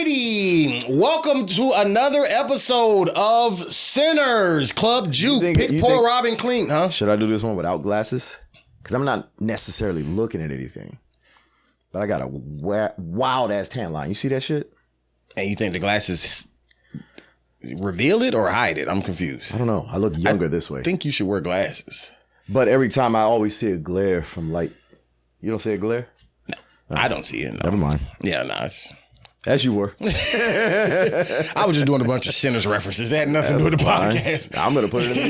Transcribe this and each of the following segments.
righty. Welcome to another episode of Sinners Club Juke. Pick, pour, rob, and clean, huh? Should I do this one without glasses? Because I'm not necessarily looking at anything. But I got a wild-ass tan line. You see that shit? And you think the glasses reveal it or hide it? I'm confused. I don't know. I look younger this way. I think you should wear glasses. But every time I always see a glare from light. You don't see a glare? No, I don't see it. No. Never mind. Yeah, no. As you were. I was just doing a bunch of Sinners references. It had nothing to do with the podcast. I'm going to put it in the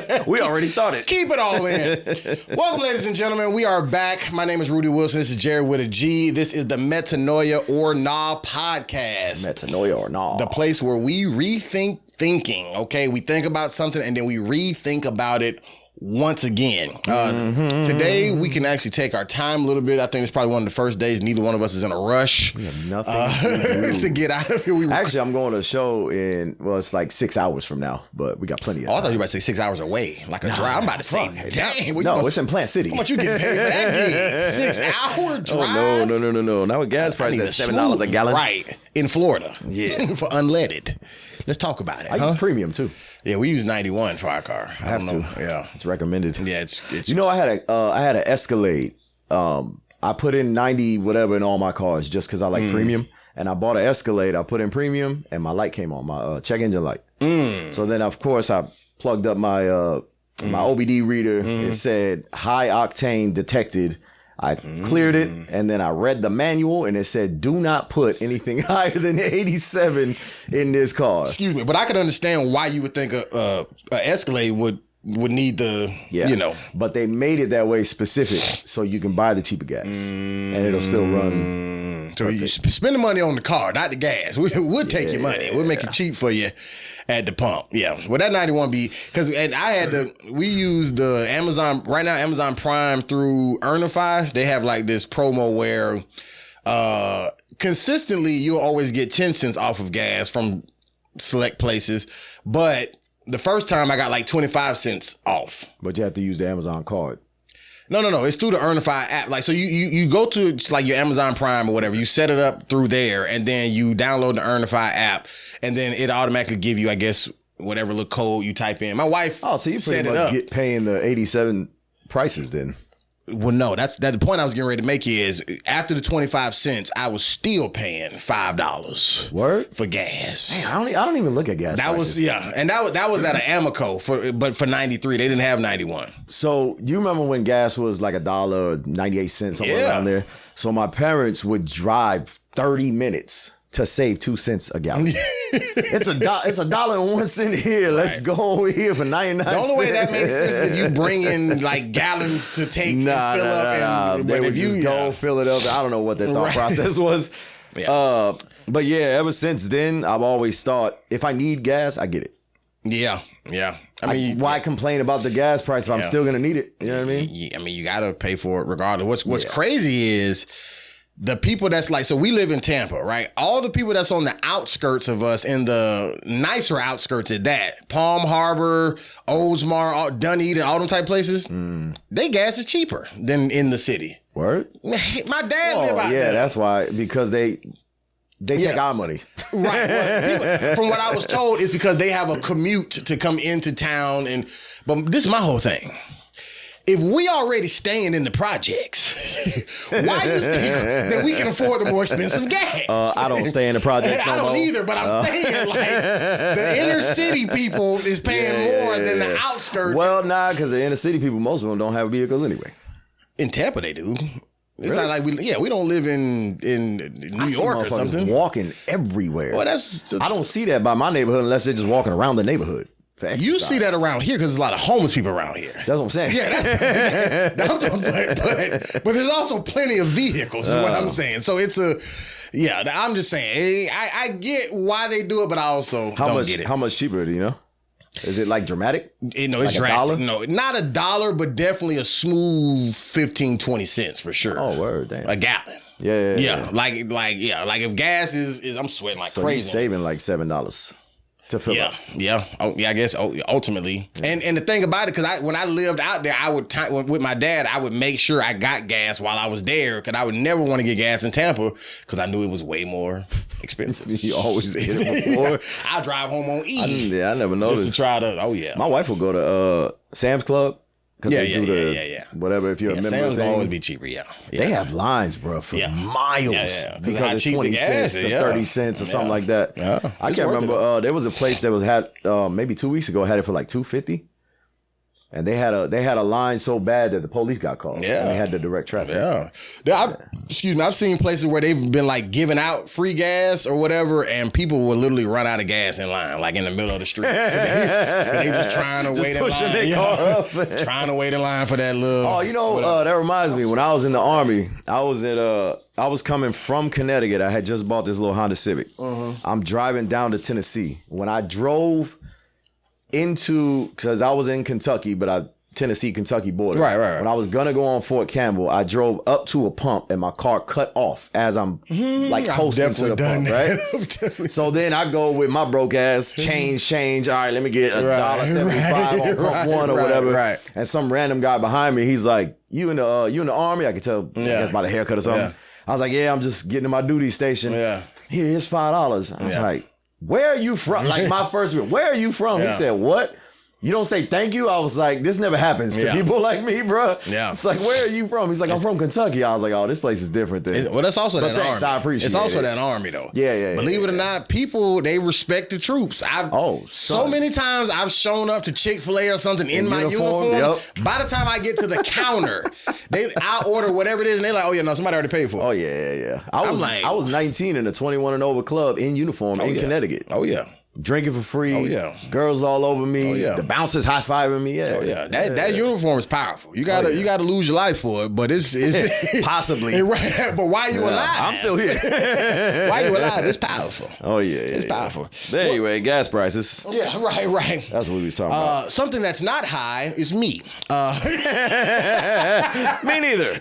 beginning. We already started. Keep it all in. Welcome, ladies and gentlemen. We are back. My name is Rudy Wilson. This is Jared with a G. This is the Metanoia or Nah podcast. Metanoia or Nah. The place where we rethink thinking, okay? We think about something and then we rethink about it once again. Today, we can actually take our time a little bit. I think it's probably one of the first days neither one of us is in a rush. We have nothing to get out of here. Actually, I'm going to a show it's like 6 hours from now, but we got plenty of time. I thought you were about to say 6 hours away, like a drive. I'm about to say, dang. It's in Plant City. How much you getting paid for that gig? 6 hour drive? Oh, no. Now with gas prices at $7 a gallon. Right, in Florida. Yeah. For unleaded. Let's talk about it. I use premium too. Yeah, we use 91 for our car. I have to. Yeah, it's recommended. Yeah, it's. You know, I had an Escalade. I put in 90 whatever in all my cars just because I like premium, and I bought an Escalade. I put in premium, and my light came on, my check engine light. So then, of course, I plugged up my my OBD reader. It said high octane detected. I cleared it, and then I read the manual, and it said, do not put anything higher than 87 in this car. Excuse me, but I could understand why you would think a Escalade would need the, But they made it that way specific, so you can buy the cheaper gas, and it'll still run. So you spend the money on the car, not the gas. We'll take your money. We'll make it cheap for you at the pump. Yeah. Well, that 91 be, because we use the Amazon, right now, Amazon Prime through Earnify. They have like this promo where consistently you'll always get 10 cents off of gas from select places. But the first time I got like 25 cents off. But you have to use the Amazon card. No. It's through the Earnify app. Like, so you go to like your Amazon Prime or whatever, you set it up through there, and then you download the Earnify app, and then it automatically give you, I guess, whatever little code you type in. My wife so you pretty much paying the 87 prices then. Well, no, that's the point I was getting ready to make is after the 25 cents, I was still paying $5. Word? For gas. Man, I don't even look at gas prices. And that was at an Amoco for 93. They didn't have 91. So you remember when gas was like $1, 98 cents, somewhere around there? So my parents would drive 30 minutes to save 2 cents a gallon. It's $1.01 here. Let's go over here for 99 cents. The only way that makes sense is if you bring in like gallons to take and fill up. They would just go fill it up. I don't know what their thought process was. Yeah. But yeah, ever since then, I've always thought if I need gas, I get it. Yeah. I mean, why complain about the gas price if I'm still gonna need it? You know what I mean? I mean, you gotta pay for it regardless. What's crazy is the people that's like, so we live in Tampa, right? All the people that's on the outskirts of us, in the nicer outskirts at that, Palm Harbor, Oldsmar, Dunedin, all them type places, they gas is cheaper than in the city. Word? My dad live out there. Yeah, that's why, because they take our money. Right. Well, from what I was told, it's because they have a commute to come into town. But this is my whole thing. If we already staying in the projects, why you think that we can afford the more expensive gas? I don't stay in the projects no more. I don't either, but I'm saying like the inner city people is paying more than the outskirts. Well, because the inner city people, most of them don't have vehicles anyway. In Tampa, they do. It's not like we don't live in New York or something. Walking everywhere. Well, I don't see that by my neighborhood unless they're just walking around the neighborhood. You see that around here because there's a lot of homeless people around here. That's what I'm saying. Yeah, but there's also plenty of vehicles is what I'm saying. So it's I'm just saying, I get why they do it, but I also don't get it. How much cheaper, do you know? Is it like dramatic? It's like drastic. No, not $1, but definitely a smooth 15, 20 cents for sure. Oh, word, damn. A gallon. Yeah. Like if gas is I'm sweating like crazy. So you're saving like $7. to fill up. Yeah. Oh, yeah, I guess ultimately. Yeah. And the thing about it, because when I lived out there, I would with my dad, I would make sure I got gas while I was there, because I would never want to get gas in Tampa because I knew it was way more expensive. You always hit it before. I drive home on E. I never noticed. Just to try to. Oh yeah. My wife will go to Sam's Club. Yeah. Whatever, if you're a member Sam's of the thing. always be cheaper, yeah. They have lines, bro, for miles. Because it's 20 cents or 30 cents or something like that. Yeah. I can't remember. There was a place that had maybe 2 weeks ago, had it for like $2.50. And they had a line so bad that the police got called. Yeah. And they had to direct traffic. Excuse me, I've seen places where they've been like giving out free gas or whatever, and people will literally run out of gas in line, like in the middle of the street. they was trying to wait in line. Their car up. Trying to wait in line for that little. Oh, that reminds me. When I was in the Army, I was coming from Connecticut. I had just bought this little Honda Civic. I'm driving down to Tennessee. When I drove because I was in Kentucky, but Tennessee-Kentucky border. Right. When I was gonna go on Fort Campbell, I drove up to a pump and my car cut off as I'm like coasting to the pump, right? So then I go with my broke ass, change. All right, let me get $1.75 on pump one or whatever. Right. And some random guy behind me, he's like, you in the Army? I could tell, I guess by the haircut or something. Yeah. I was like, yeah, I'm just getting to my duty station. Yeah. Here's $5. I was like, where are you from? Like my first, where are you from? He said, what? You don't say thank you? I was like, this never happens to people like me, bro. Yeah. It's like, where are you from? He's like, I'm from Kentucky. I was like, oh, this place is different than. Well, that's also that thanks, Army. I appreciate it. It's also that Army, though. Yeah. Believe it or not, people, they respect the troops. So many times I've shown up to Chick-fil-A or something in my uniform. Yep. By the time I get to the counter, I'll order whatever it is, and they're like, oh, yeah, no, somebody already paid for it. Oh, yeah. I was 19 in a 21 and over club in uniform in Connecticut. Oh, yeah. Drinking for free. Oh, yeah. Girls all over me. Oh, yeah. The bouncers high-fiving me. Yeah. Oh, yeah. That uniform is powerful. You gotta lose your life for it, but it's possibly. Right. But while you alive, I'm still here. While you alive, it's powerful. Oh, yeah. It's powerful. But anyway, gas prices. Yeah, right. That's what we was talking about. Something that's not high is me. Me neither.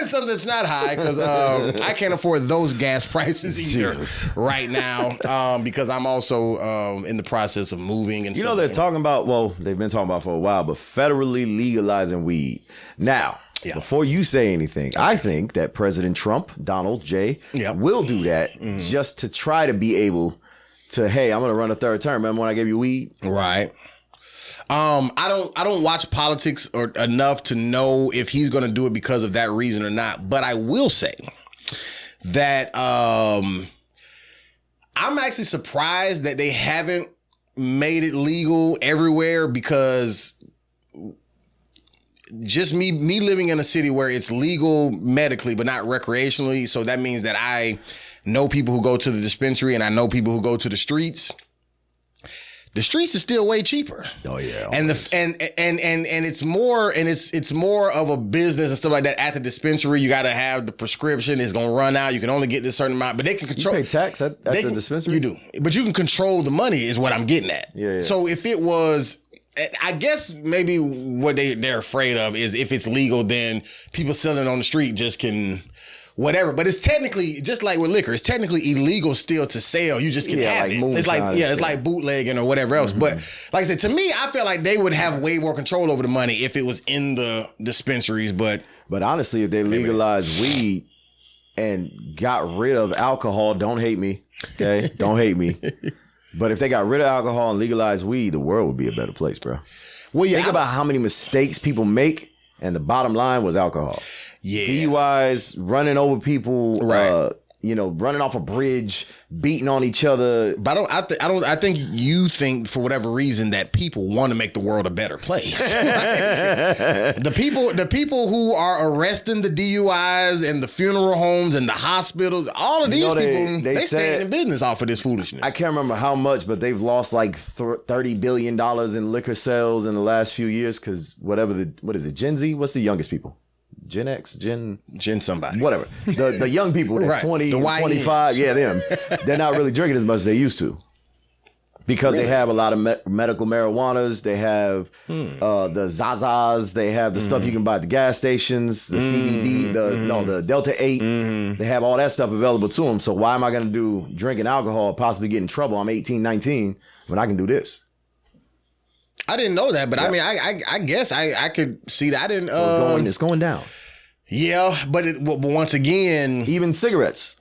Something that's not high because I can't afford those gas prices either right now because I'm also in the process of moving and they're talking about, they've been talking about for a while, but federally legalizing weed. Now, before you say anything, I think that President Trump, Donald J, will do that just to try to be able to, hey, I'm going to run a third term. Remember when I gave you weed? Right. I don't watch politics or enough to know if he's going to do it because of that reason or not. But I will say that I'm actually surprised that they haven't made it legal everywhere, because just me living in a city where it's legal medically but not recreationally, so that means that I know people who go to the dispensary and I know people who go to the streets. The streets is still way cheaper. Oh yeah, and it's more of a business and stuff like that. At the dispensary, you got to have the prescription. It's gonna run out. You can only get this certain amount, but they can control. You pay tax at the dispensary. You do, but you can control the money. Is what I'm getting at. Yeah. So if it was, I guess maybe what they're afraid of is if it's legal, then people selling on the street just can. Whatever, but it's technically just like with liquor. It's technically illegal still to sell. You just can have it. It's like bootlegging or whatever else. But like I said, to me, I feel like they would have way more control over the money if it was in the dispensaries. But honestly, if they legalized weed and got rid of alcohol, don't hate me, okay? Don't hate me. But if they got rid of alcohol and legalized weed, the world would be a better place, bro. Well, think about how many mistakes people make, and the bottom line was alcohol. Yeah. DUIs, running over people, right. Running off a bridge, beating on each other. But I think you think for whatever reason that people want to make the world a better place. the people who are arresting the DUIs and the funeral homes and the hospitals, all of these people, they staying in business off of this foolishness. I can't remember how much, but they've lost like $30 billion in liquor sales in the last few years because what is it, Gen Z? What's the youngest people? Gen X, Gen somebody. Whatever. The young people that's right. 20, the 25, them. They're not really drinking as much as they used to. Because they have a lot of medical marijuanas. They have the Zazas. They have the stuff you can buy at the gas stations, the CBD, the Delta 8. They have all that stuff available to them. So why am I going to do drinking alcohol, possibly get in trouble? I'm 18, 19, when I can do this. I didn't know that, but I mean, I guess I could see that. I didn't. So it's going down. Yeah, but once again, even cigarettes.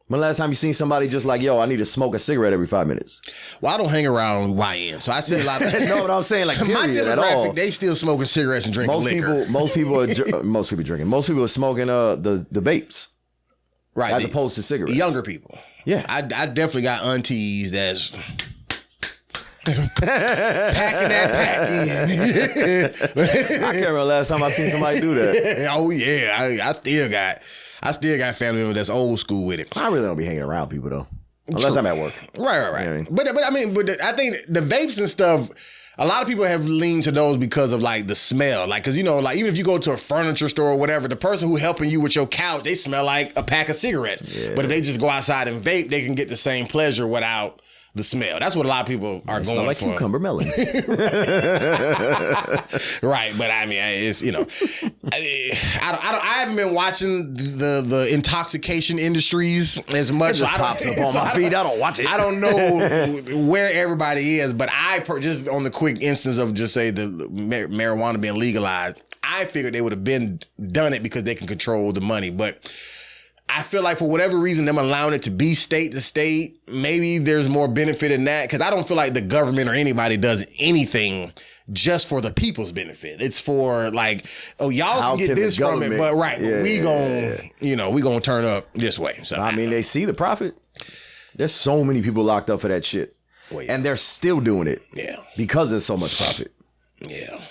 When the last time you seen somebody just like, yo, I need to smoke a cigarette every 5 minutes? Well, I don't hang around YN, so I see a lot of... No, what I'm saying, like, my period at all. demographic, they still smoking cigarettes and drinking liquor. Most people are drinking. Most people are smoking the vapes. Right. As opposed to cigarettes. Younger people. Yeah. I definitely got aunties that's... packing that pack in. I can't remember last time I seen somebody do that. Oh, yeah. I still got family members that's old school with it. I really don't be hanging around people though, unless I'm at work. Right. You know what I mean? But I mean, I think the vapes and stuff. A lot of people have leaned to those because of like the smell, like because like even if you go to a furniture store or whatever, the person who helping you with your couch, they smell like a pack of cigarettes. Yeah. But if they just go outside and vape, they can get the same pleasure without the smell. That's what a lot of people are going smell like for. Cucumber melon. Right, but I mean, it's I haven't been watching the intoxication industries as much. It just pops up on my feed. I don't watch it. I don't know where everybody is, but just on the quick instance of just say the marijuana being legalized, I figured they would have done it because they can control the money, but. I feel like for whatever reason, them allowing it to be state to state, maybe there's more benefit in that. Because I don't feel like the government or anybody does anything just for the people's benefit. It's for like, oh, y'all can get this from it, but we gonna turn up this way. So I mean, they see the profit. There's so many people locked up for that shit, and they're still doing it. Yeah, because there's so much profit. Yeah.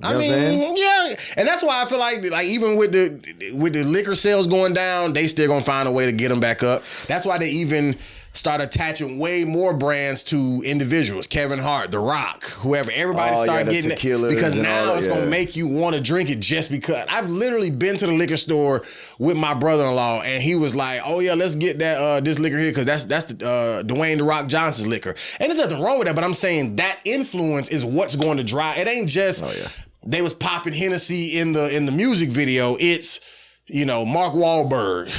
I mean, yeah, and that's why I feel like even with the liquor sales going down, they still gonna find a way to get them back up. That's why they even start attaching way more brands to individuals. Kevin Hart, The Rock, whoever. Everybody start getting it because now it's gonna make you want to drink it just because. I've literally been to the liquor store with my brother-in-law, and he was like, "Oh yeah, let's get that this liquor here because that's the Dwayne The Rock Johnson's liquor." And there's nothing wrong with that, but I'm saying that influence is what's going to drive. It ain't just they was popping Hennessy in the music video. It's Mark Wahlberg,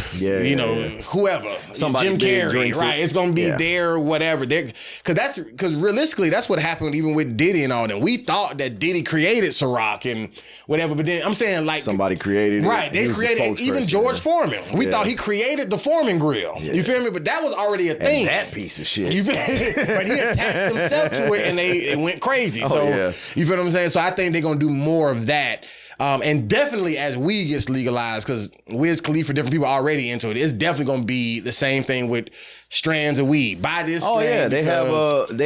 whoever, somebody Jim Carrey, right? It's gonna be there, whatever. Because realistically, that's what happened even with Diddy and all that. We thought that Diddy created Ciroc and whatever, but then I'm saying like somebody created it. Right? They created even George Foreman. We thought he created the Foreman grill. Yeah. You feel me? But that was already a thing. And that piece of shit. You feel me? But he attached himself to it, and it went crazy. You feel what I'm saying? So I think they're gonna do more of that. And definitely as weed gets legalized, because Wiz Khalifa, different people are already into it, it's definitely going to be the same thing with strands of weed. Buy this strand. Oh yeah, they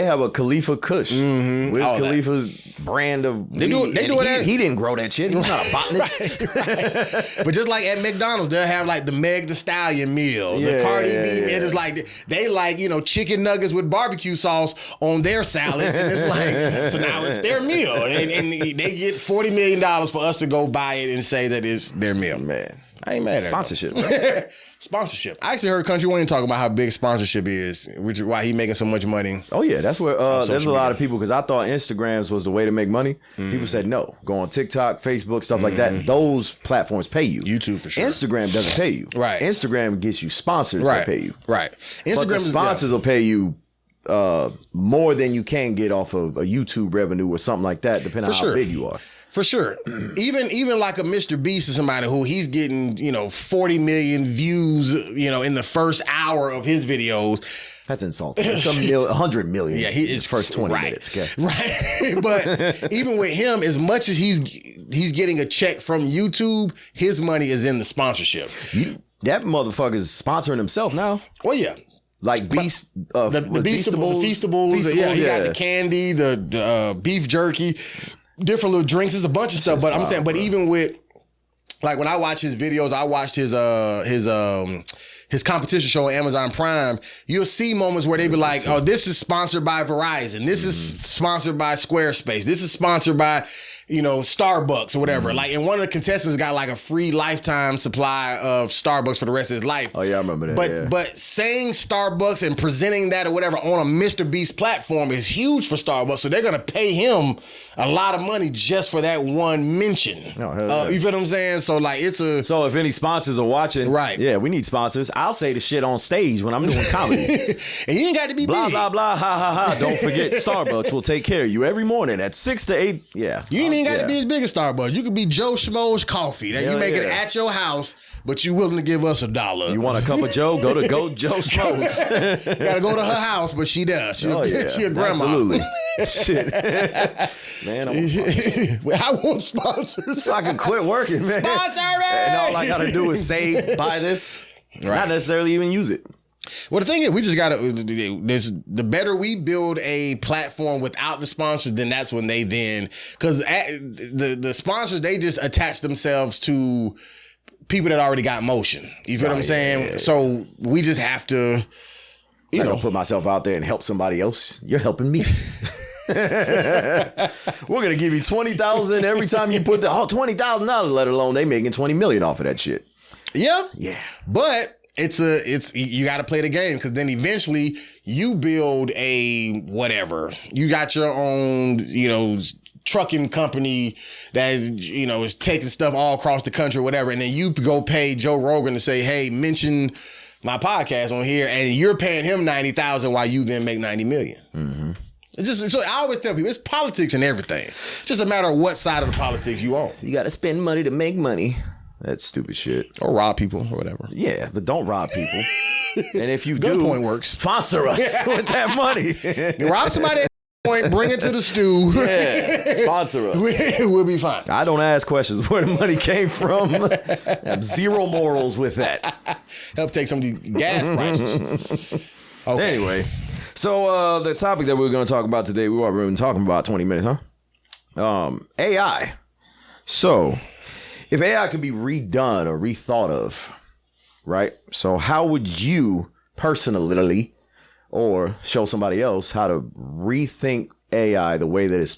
have a Khalifa Kush. Mm-hmm. Wiz Khalifa's brand of weed. They do it. He didn't grow that shit. He's not a botanist. Right. But just like at McDonald's, they'll have like the Meg Thee Stallion meal, the Cardi B meal. It's like they like chicken nuggets with barbecue sauce on their salad, and it's like so now it's their meal, and they get $40 million for us to go buy it and say that it's their meal. Man, I ain't mad at sponsorship. Bro. Sponsorship. I actually heard Country Wayne talk about how big sponsorship is, which is why he making so much money. Oh yeah, that's where there's a lot of people because I thought Instagrams was the way to make money. Mm-hmm. People said no, go on TikTok, Facebook, stuff like that. Those platforms pay you. YouTube for sure. Instagram doesn't pay you. Right. Instagram gets you sponsors that pay you. Right. Instagram but the sponsors will pay you more than you can get off of a YouTube revenue or something like that, depending on how big you are. For sure. Even like a Mr. Beast or somebody who he's getting, 40 million views, in the first hour of his videos. That's insulting. It's 100 million. Yeah, his first 20 minutes. Okay. Right. But even with him, as much as he's getting a check from YouTube, his money is in the sponsorship. That motherfucker's sponsoring himself now. Well, yeah. Like Beast, the Feastables. Yeah, he got the candy, the beef jerky. Different little drinks. There's a bunch of stuff, but I'm saying, but even with like when I watch his videos, I watched his competition show on Amazon Prime. You'll see moments where they be like, "Oh, this is sponsored by Verizon. This is sponsored by Squarespace. This is sponsored by." Starbucks or whatever. Like, and one of the contestants got like a free lifetime supply of Starbucks for the rest of his life. Oh yeah, I remember that. But saying Starbucks and presenting that or whatever on a Mr. Beast platform is huge for Starbucks. So they're gonna pay him a lot of money just for that one mention. You feel what I'm saying? So like So if any sponsors are watching, right? Yeah, we need sponsors. I'll say the shit on stage when I'm doing comedy. And you ain't got to be blah big. blah blah, ha ha ha. Don't forget, Starbucks will take care of you every morning at 6 to 8. Yeah, you ain't even got to be as big as Starbucks. You could be Joe Schmo's Coffee. That you make it at your house, but you willing to give us $1. You want a cup of Joe? Go Joe Schmo's. Gotta go to her house, but she does. She a grandma. Absolutely. Shit. Man, I want sponsors. So I can quit working, man. Sponsor me! And all I gotta do is buy this, not necessarily even use it. Well, the thing is, we just gotta. The better we build a platform without the sponsors, then that's when they because the sponsors, they just attach themselves to people that already got motion. You feel what I'm saying? Yeah. So we just have to. I'm not gonna put myself out there and help somebody else. You're helping me. We're gonna give you $20,000 every time you put $20,000. Let alone they making $20 million off of that shit. Yeah, yeah. But you got to play the game, because then eventually you build a whatever. You got your own, trucking company that is taking stuff all across the country or whatever, and then you go pay Joe Rogan to say, hey, mention my podcast on here, and you're paying him $90,000 while you then make $90 million. Mm-hmm. So I always tell people, it's politics and everything. It's just a matter of what side of the politics you on. You got to spend money to make money. That's stupid shit. Or rob people or whatever. Yeah, but don't rob people. And if you Good do, point works. Sponsor us with that money. You rob somebody at point, bring it to the stew. Yeah, sponsor us. We'll be fine. I don't ask questions where the money came from. I have zero morals with that. Help take some of these gas prices. Okay. Anyway, so the topic that we're going to talk about today, we've already been talking about 20 minutes, huh? AI. So, if AI could be redone or rethought of, right? So how would you personally, or show somebody else how to rethink AI the way that it's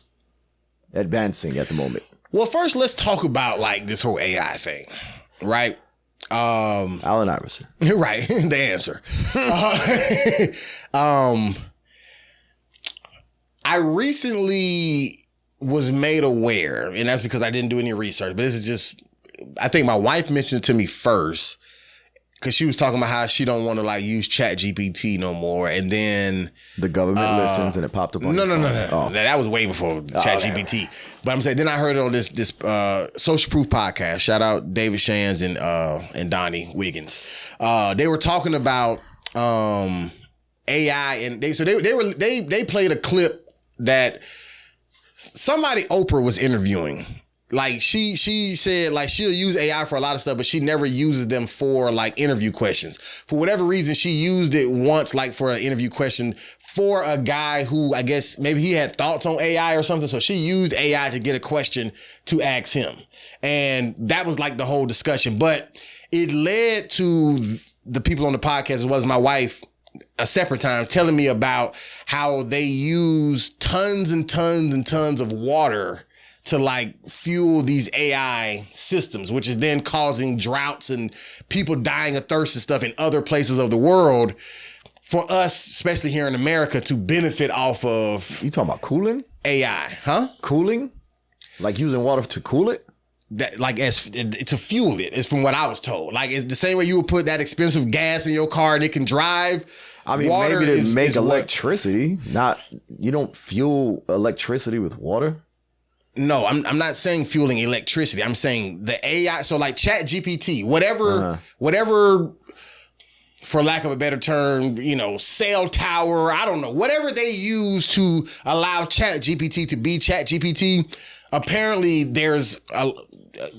advancing at the moment? Well, first, let's talk about like this whole AI thing, right? Allen Iverson. Right, the answer. I recently was made aware, and that's because I didn't do any research, but this is just, I think my wife mentioned it to me first, because she was talking about how she don't want to like use Chat GPT no more, and then the government listens and it popped up on your phone. No. Oh. That was way before Chat GPT. But I'm saying, then I heard it on this Social Proof podcast. Shout out David Shands and Donnie Wiggins. They were talking about AI, and they played a clip that somebody Oprah was interviewing. Like she said, like she'll use AI for a lot of stuff, but she never uses them for like interview questions. For whatever reason, she used it once, like for an interview question for a guy who I guess maybe he had thoughts on AI or something. So she used AI to get a question to ask him. And that was like the whole discussion. But it led to the people on the podcast, as well as my wife, a separate time, telling me about how they use tons and tons and tons of water to like fuel these AI systems, which is then causing droughts and people dying of thirst and stuff in other places of the world, for us, especially here in America, to benefit off of. You talking about cooling? AI, huh? Cooling? Like using water to cool it? That like to fuel it is from what I was told. Like it's the same way you would put that expensive gas in your car and it can drive. I mean, water maybe to make electricity. You don't fuel electricity with water. No, I'm not saying fueling electricity. I'm saying the AI. So like Chat GPT, whatever, for lack of a better term, cell tower, I don't know, whatever they use to allow Chat GPT to be Chat GPT. Apparently there's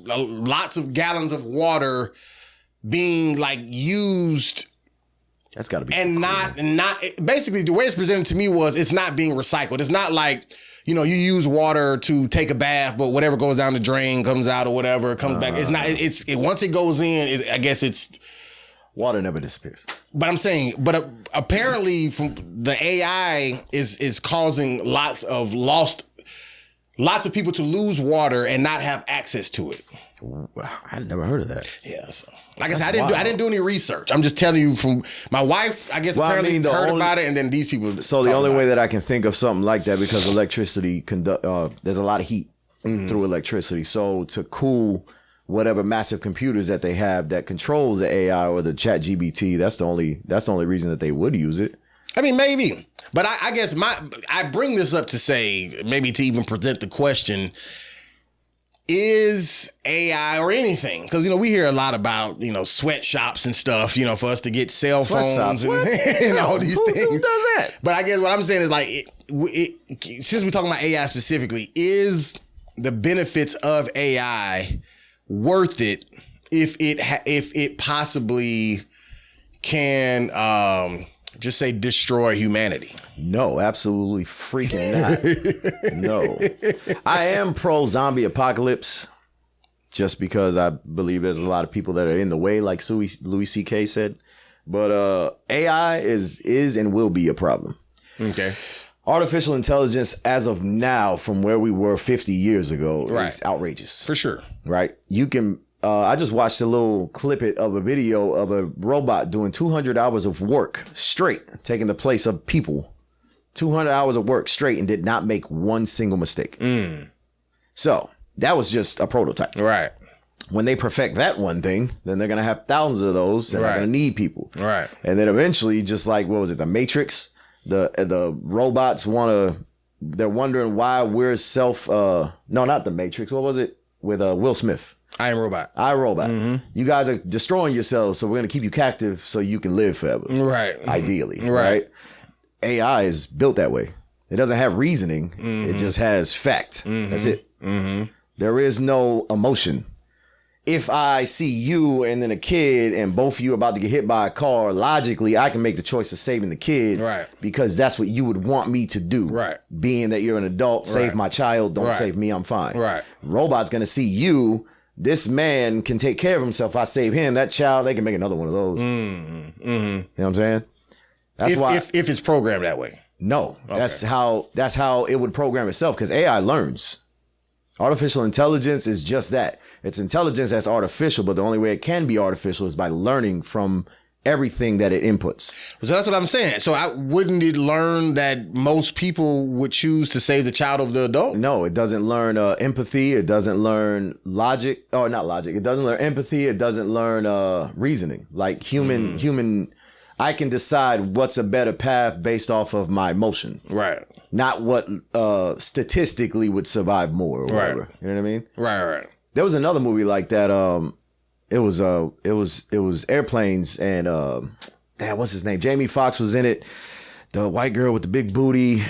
lots of gallons of water being like used. That's got to be. And not basically the way it's presented to me was it's not being recycled. It's not like, you use water to take a bath, but whatever goes down the drain comes out or whatever, it comes back. It's not, once it goes in, I guess it's. Water never disappears. But I'm saying, apparently from the AI is causing lots of lost lots of people to lose water and not have access to it. I never heard of that. Yeah, so like I said, I didn't do any research. I'm just telling you from my wife. I guess apparently heard about it, and then these people. So the only way that I can think of something like that, because electricity there's a lot of heat through electricity. So to cool whatever massive computers that they have that controls the AI or the Chat GBT, that's the only reason that they would use it. I mean, maybe, but I guess I bring this up to say, maybe to even present the question. Is AI or anything? Because, you know, we hear a lot about, you know, sweatshops and stuff, you know, for us to get cell phones and all these things. Who does that? But I guess what I'm saying is like, since we're talking about AI specifically, is the benefits of AI worth it if it possibly can just say destroy humanity? No, absolutely freaking not. No. I am pro zombie apocalypse just because I believe there's a lot of people that are in the way, like Louis C.K. said. But AI is and will be a problem. Okay. Artificial intelligence as of now from where we were 50 years ago is outrageous. For sure. Right? You can I just watched a little clip of a video of a robot doing 200 hours of work straight, taking the place of people. 200 hours of work straight and did not make one single mistake. So that was just a prototype. Right. When they perfect that one thing, then they're going to have thousands of those and they're going to need people. Right. And then eventually, just like, what was it, The Matrix? The robots they're wondering why we're no, not The Matrix. What was it? With Will Smith. I Am Robot. Mm-hmm. You guys are destroying yourselves, so we're going to keep you captive so you can live forever. Right. Ideally. Right. AI is built that way. It doesn't have reasoning. It just has fact. That's it. There is no emotion. If I see you and then a kid and both of you are about to get hit by a car, logically, I can make the choice of saving the kid. Right. Because that's what you would want me to do. Right. Being that you're an adult, save my child, don't save me, I'm fine. Right. Robot's going to see you. This man can take care of himself. I save him. That child, they can make another one of those. You know what I'm saying? That's why. If it's programmed that way. No, okay. That's how it would program itself, because AI learns. Artificial intelligence is just that. It's intelligence that's artificial, but the only way it can be artificial is by learning from everything that it inputs. So that's what I'm saying. So wouldn't it learn that most people would choose to save the child over the adult? No, it doesn't learn empathy. It doesn't learn logic. Oh, not logic. It doesn't learn empathy. It doesn't learn reasoning. Like human, I can decide what's a better path based off of my emotion. Right. Not what statistically would survive more or whatever. Right. You know what I mean? Right. There was another movie like that. It was airplanes and what's his name? Jamie Foxx was in it. The white girl with the big booty.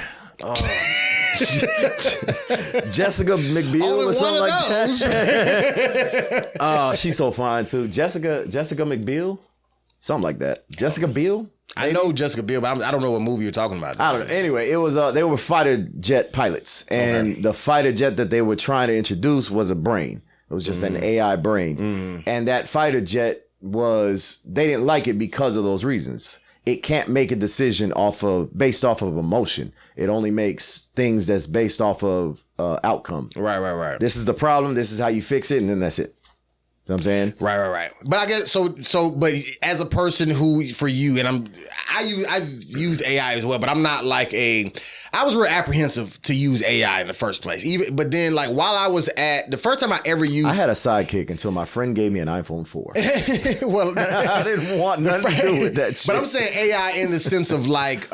Jessica McBeal or something like that. Oh, she's so fine too. Jessica McBeal, something like that. Jessica Biel. I know Jessica Biel, but I don't know what movie you're talking about. I don't know. Anyway, it was they were fighter jet pilots, and the fighter jet that they were trying to introduce was a brain. It was just an AI brain, and that fighter jet they didn't like it because of those reasons. It can't make a decision based off of emotion. It only makes things that's based off of outcome. Right. This is the problem. This is how you fix it, and then that's it. You know what I'm saying? Right. But I guess but as a person for you, and I've used AI as well, but I'm not like I was real apprehensive to use AI in the first place. But then like while I was the first time I ever used, I had a sidekick until my friend gave me an iPhone 4. Well, I didn't want nothing to do with that shit. But I'm saying AI in the sense of like,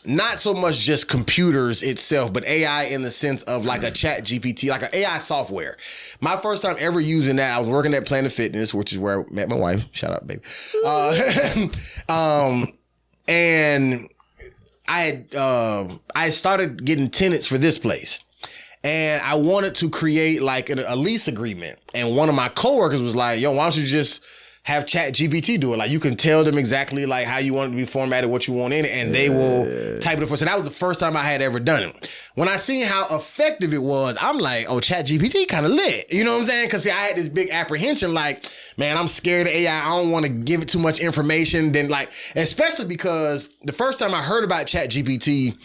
not so much just computers itself, but AI in the sense of like a Chat GPT, like an AI software. My first time ever using that, I was working at Planet Fitness, which is where I met my wife. Shout out, baby. And I started getting tenants for this place. And I wanted to create like a lease agreement. And one of my coworkers was like, yo, why don't you just have Chat GPT do it? Like you can tell them exactly like how you want it to be formatted, what you want in it, and they will type it for us. So that was the first time I had ever done it. When I seen how effective it was, I'm like, oh, Chat GPT kind of lit. You know what I'm saying? Because I had this big apprehension, like, man, I'm scared of AI. I don't want to give it too much information. Then like, especially because the first time I heard about Chat GPT,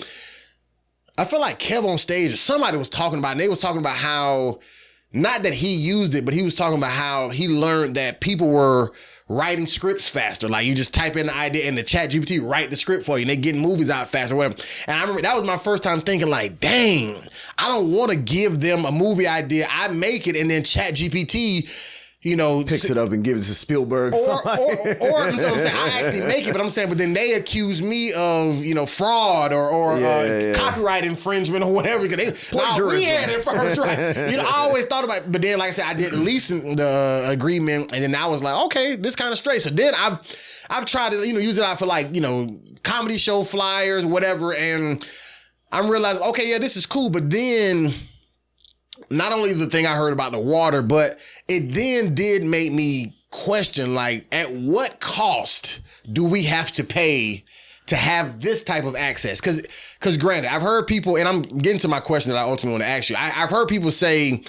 I feel like Kev on stage, somebody was talking about, and they was talking about how, not that he used it, but he was talking about how he learned that people were writing scripts faster. Like you just type in the idea and the chat GPT write the script for you and they getting movies out faster or whatever. And I remember that was my first time thinking like, dang, I don't want to give them a movie idea. I make it and then chat GPT, picks it up and gives it to Spielberg. Or I'm saying, I actually make it, but I'm saying, but then they accuse me of, fraud or copyright infringement or whatever. We had it first, right? I always thought about it, but then, like I said, I did lease the agreement, and then I was like, okay, this kind of straight. So then I've tried to, use it out for like, comedy show flyers, whatever, and I'm realizing, okay, yeah, this is cool, but then not only the thing I heard about the water, but it then did make me question, like, at what cost do we have to pay to have this type of access? Because granted, I've heard people, and I'm getting to my question that I ultimately want to ask you. I've heard people say,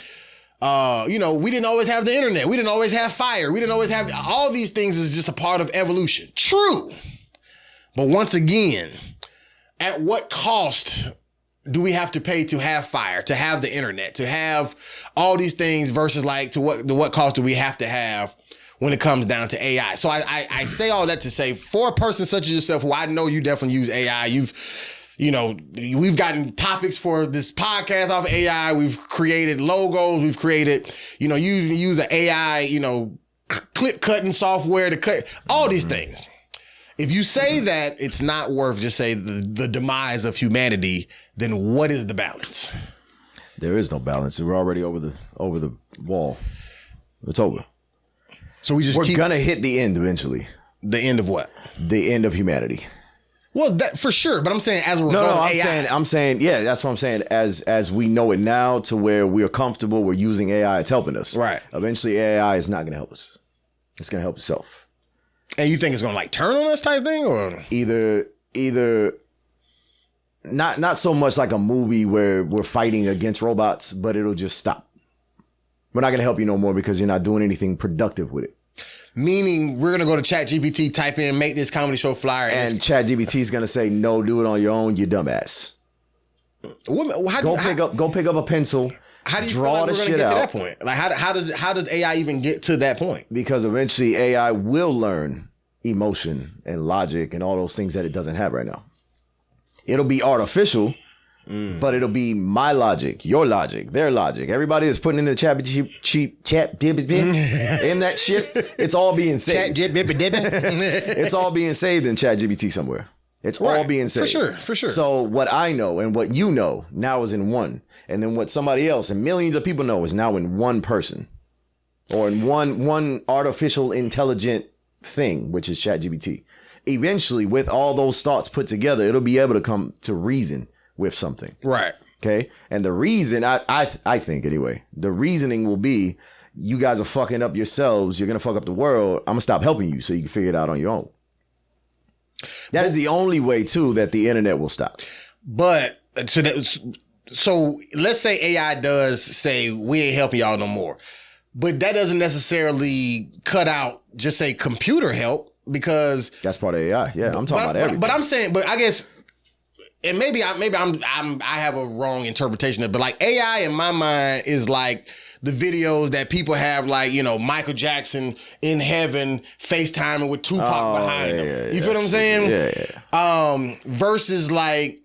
we didn't always have the internet. We didn't always have fire. We didn't always have all these things is just a part of evolution. True. But once again, at what cost do we have to pay to have fire, to have the internet, to have all these things versus like to what cost do we have to have when it comes down to AI? So I say all that to say, for a person such as yourself, who I know you definitely use AI, we've gotten topics for this podcast off of AI. We've created logos. We've created, you use an AI, clip cutting software to cut all these things. If you say that it's not worth, just say the demise of humanity, then what is the balance? There is no balance. We're already over the wall. It's over. So we're gonna hit the end eventually. The end of what? The end of humanity. Well, that for sure. But I'm saying as we're I'm saying, yeah, that's what I'm saying. As we know it now, to where we're comfortable, we're using AI. It's helping us. Right. Eventually, AI is not gonna help us. It's gonna help itself. And you think it's gonna like turn on us type thing, or either not so much like a movie where we're fighting against robots, but it'll just stop. We're not gonna help you no more because you're not doing anything productive with it. Meaning we're gonna go to ChatGPT, type in, make this comedy show flyer, and ChatGPT is gonna say, no, do it on your own, you dumbass. Go pick up a pencil. How do you draw feel like the we're shit gonna get out? to that point? Like how does AI even get to that point? Because eventually AI will learn emotion and logic and all those things that it doesn't have right now. It'll be artificial, but it'll be my logic, your logic, their logic. Everybody that's putting in the chat in that shit, it's all being saved. It's all being saved in ChatGPT somewhere. It's all being saved. For sure. So what I know and what you know now is in one. And then what somebody else and millions of people know is now in one person. Or in one artificial intelligent thing, which is ChatGPT. Eventually, with all those thoughts put together, it'll be able to come to reason with something. Right. Okay. And the reason, I think anyway, the reasoning will be, you guys are fucking up yourselves. You're going to fuck up the world. I'm going to stop helping you so you can figure it out on your own. That is the only way, too, that the internet will stop. But so let's say AI does say we ain't helping y'all no more. But that doesn't necessarily cut out, just say, computer help, because that's part of AI. Yeah, I'm talking about everything. But I'm saying, but I guess, and maybe I have a wrong interpretation of it, but like AI in my mind is like the videos that people have, like, Michael Jackson in heaven FaceTiming with Tupac behind him. You feel what I'm saying? Yeah. Versus like,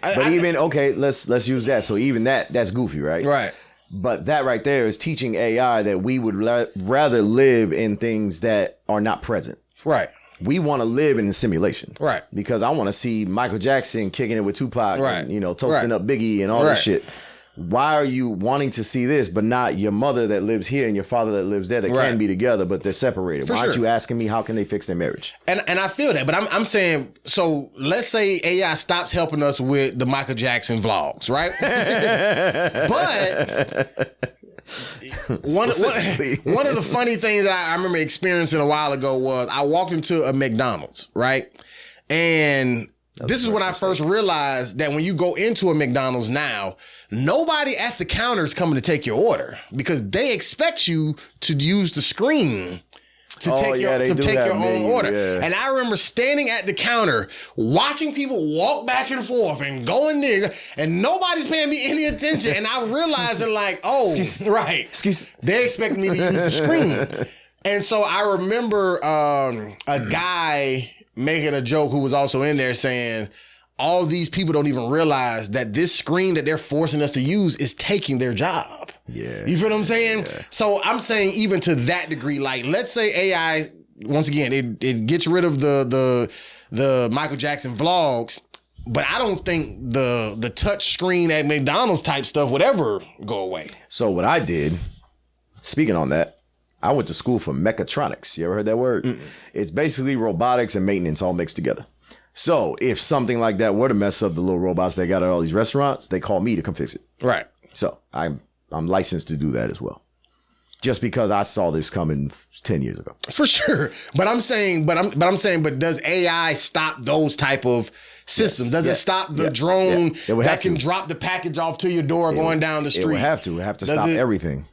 let's use that. So even that's goofy, right? Right. But that right there is teaching AI that we would rather live in things that are not present. Right. We want to live in the simulation. Right. Because I want to see Michael Jackson kicking it with Tupac, right. And, toasting up Biggie and all this shit. Why are you wanting to see this, but not your mother that lives here and your father that lives there that can be together, but they're separated? Why aren't you asking me how can they fix their marriage? And I feel that, but I'm saying, so let's say AI stops helping us with the Michael Jackson vlogs, right? But one of the funny things that I remember experiencing a while ago was I walked into a McDonald's, right? And this is when I first realized that when you go into a McDonald's now, nobody at the counter is coming to take your order because they expect you to use the screen to take your own order. Yeah. And I remember standing at the counter, watching people walk back and forth and going there, and nobody's paying me any attention. And I realized like, they're expecting me to use the screen. And so I remember a guy making a joke who was also in there saying, all these people don't even realize that this screen that they're forcing us to use is taking their job. Yeah. You feel what I'm saying? Yeah. So I'm saying even to that degree, like let's say AI, once again, it gets rid of the Michael Jackson vlogs, but I don't think the touch screen at McDonald's type stuff would ever go away. So what I did, speaking on that, I went to school for mechatronics. You ever heard that word? Mm-mm. It's basically robotics and maintenance all mixed together. So if something like that were to mess up the little robots they got at all these restaurants, they call me to come fix it. Right. So I'm licensed to do that as well. Just because I saw this coming 10 years ago. For sure. But I'm saying, but does AI stop those type of systems? Does it stop the drone that can drop the package off to your door going down the street? It would have to. It would have to stop everything.